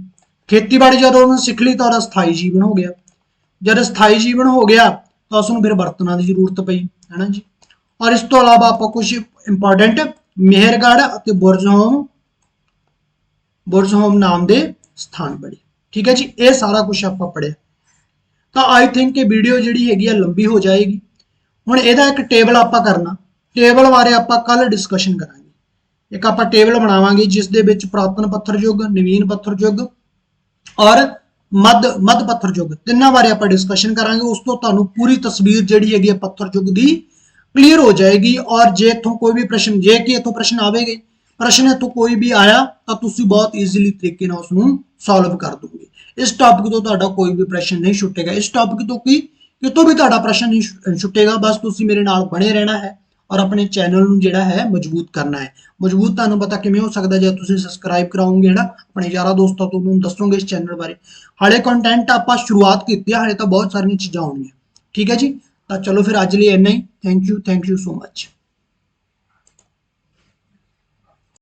ਖੇਤੀਬਾੜੀ ਜਦੋਂ ਉਹਨੇ ਸਿੱਖ ਲਈ ਤਾਂ ਉਹਦਾ ਸਥਾਈ ਜੀਵਨ ਹੋ ਗਿਆ। ਜਦ ਸਥਾਈ ਜੀਵਨ ਹੋ ਗਿਆ ਤਾਂ ਉਸਨੂੰ ਫਿਰ ਬਰਤਨਾਂ ਦੀ ਜ਼ਰੂਰਤ ਪਈ, ਹੈ ਨਾ ਜੀ। ਔਰ ਇਸ ਤੋਂ ਇਲਾਵਾ ਆਪਾਂ ਕੁਝ ਇੰਪੋਰਟੈਂਟ ਮੇਹਰਗੜ੍ਹ ਅਤੇ ਬੁਰਜ ਹੋਮ ਨਾਮ ਦੇ ਸਥਾਨ ਪੜ੍ਹੇ, ਠੀਕ ਹੈ ਜੀ। ਇਹ ਸਾਰਾ ਕੁਝ ਆਪਾਂ ਪੜ੍ਹਿਆ। ਤਾਂ ਆਈ ਥਿੰਕ ਇਹ ਵੀਡੀਓ ਜਿਹੜੀ ਹੈਗੀ ਆ ਲੰਬੀ ਹੋ ਜਾਏਗੀ। ਹੁਣ ਇਹਦਾ ਇੱਕ ਟੇਬਲ ਆਪਾਂ ਕਰਨਾ, ਟੇਬਲ ਬਾਰੇ ਆਪਾਂ ਕੱਲ ਡਿਸਕਸ਼ਨ ਕਰਾਂਗੇ। ਇੱਕ ਆਪਾਂ ਟੇਬਲ ਬਣਾਵਾਂਗੇ ਜਿਸ ਦੇ ਵਿੱਚ ਪੁਰਾਤਨ ਪੱਥਰ ਯੁੱਗ, ਨਵੀਨ ਪੱਥਰ ਯੁੱਗ ਔਰ ਮੱਧ ਪੱਥਰ ਯੁੱਗ ਤਿੰਨਾਂ ਬਾਰੇ ਆਪਾਂ ਡਿਸਕਸ਼ਨ ਕਰਾਂਗੇ। ਉਸ ਤੋਂ ਤੁਹਾਨੂੰ ਪੂਰੀ ਤਸਵੀਰ ਜਿਹੜੀ ਹੈਗੀ ਹੈ ਪੱਥਰ ਯੁੱਗ ਦੀ ਕਲੀਅਰ ਹੋ ਜਾਏਗੀ। ਔਰ ਜੇ ਇੱਥੋਂ ਕੋਈ ਵੀ ਪ੍ਰਸ਼ਨ, ਜੇ ਕਿ ਇੱਥੋਂ ਪ੍ਰਸ਼ਨ ਆਵੇਗੇ, ਪ੍ਰਸ਼ਨ ਇੱਥੋਂ ਕੋਈ ਵੀ ਆਇਆ ਤਾਂ ਤੁਸੀਂ ਬਹੁਤ ਈਜ਼ੀਲੀ ਤਰੀਕੇ ਨਾਲ ਉਸ ਨੂੰ ਸੋਲਵ ਕਰ ਦੋਗੇ। ਇਸ ਟੌਪਿਕ ਤੋਂ ਤੁਹਾਡਾ ਕੋਈ ਵੀ ਪ੍ਰਸ਼ਨ ਨਹੀਂ ਛੁੱਟੇਗਾ। ਇਸ ਟੌਪਿਕ ਤੋਂ ਕਿਤੋਂ ਵੀ ਤੁਹਾਡਾ ਪ੍ਰਸ਼ਨ ਨਹੀਂ ਛੁੱਟੇਗਾ। ਬਸ ਤੁਸੀਂ ਮੇਰੇ ਨਾਲ ਬਣੇ ਰਹਿਣਾ ਹੈ ਔਰ ਆਪਣੇ ਚੈਨਲ ਨੂੰ ਜਿਹੜਾ ਹੈ ਮਜ਼ਬੂਤ ਕਰਨਾ ਹੈ। ਮਜ਼ਬੂਤ ਤੁਹਾਨੂੰ ਪਤਾ ਕਿਵੇਂ ਹੋ ਸਕਦਾ, ਜੇ ਤੁਸੀਂ ਸਬਸਕ੍ਰਾਈਬ ਕਰਾਓਗੇ ਨਾ, ਆਪਣੇ ਯਾਰਾਂ ਦੋਸਤਾਂ ਤੋਂ ਉਹਨੂੰ ਦੱਸੋਗੇ ਇਸ ਚੈਨਲ ਬਾਰੇ। ਹਾਲੇ ਕੰਟੈਂਟ ਆਪਾਂ ਸ਼ੁਰੂਆਤ ਕੀਤੀ ਹੈ, ਹਾਲੇ ਤਾਂ ਬਹੁਤ ਸਾਰੀਆਂ ਚੀਜ਼ਾਂ ਹੋਣਗੀਆਂ। ਠੀਕ ਹੈ ਜੀ, ਤਾਂ ਚਲੋ ਫਿਰ ਅੱਜ ਲਈ ਇੰਨਾ ਹੀ। Thank you so much.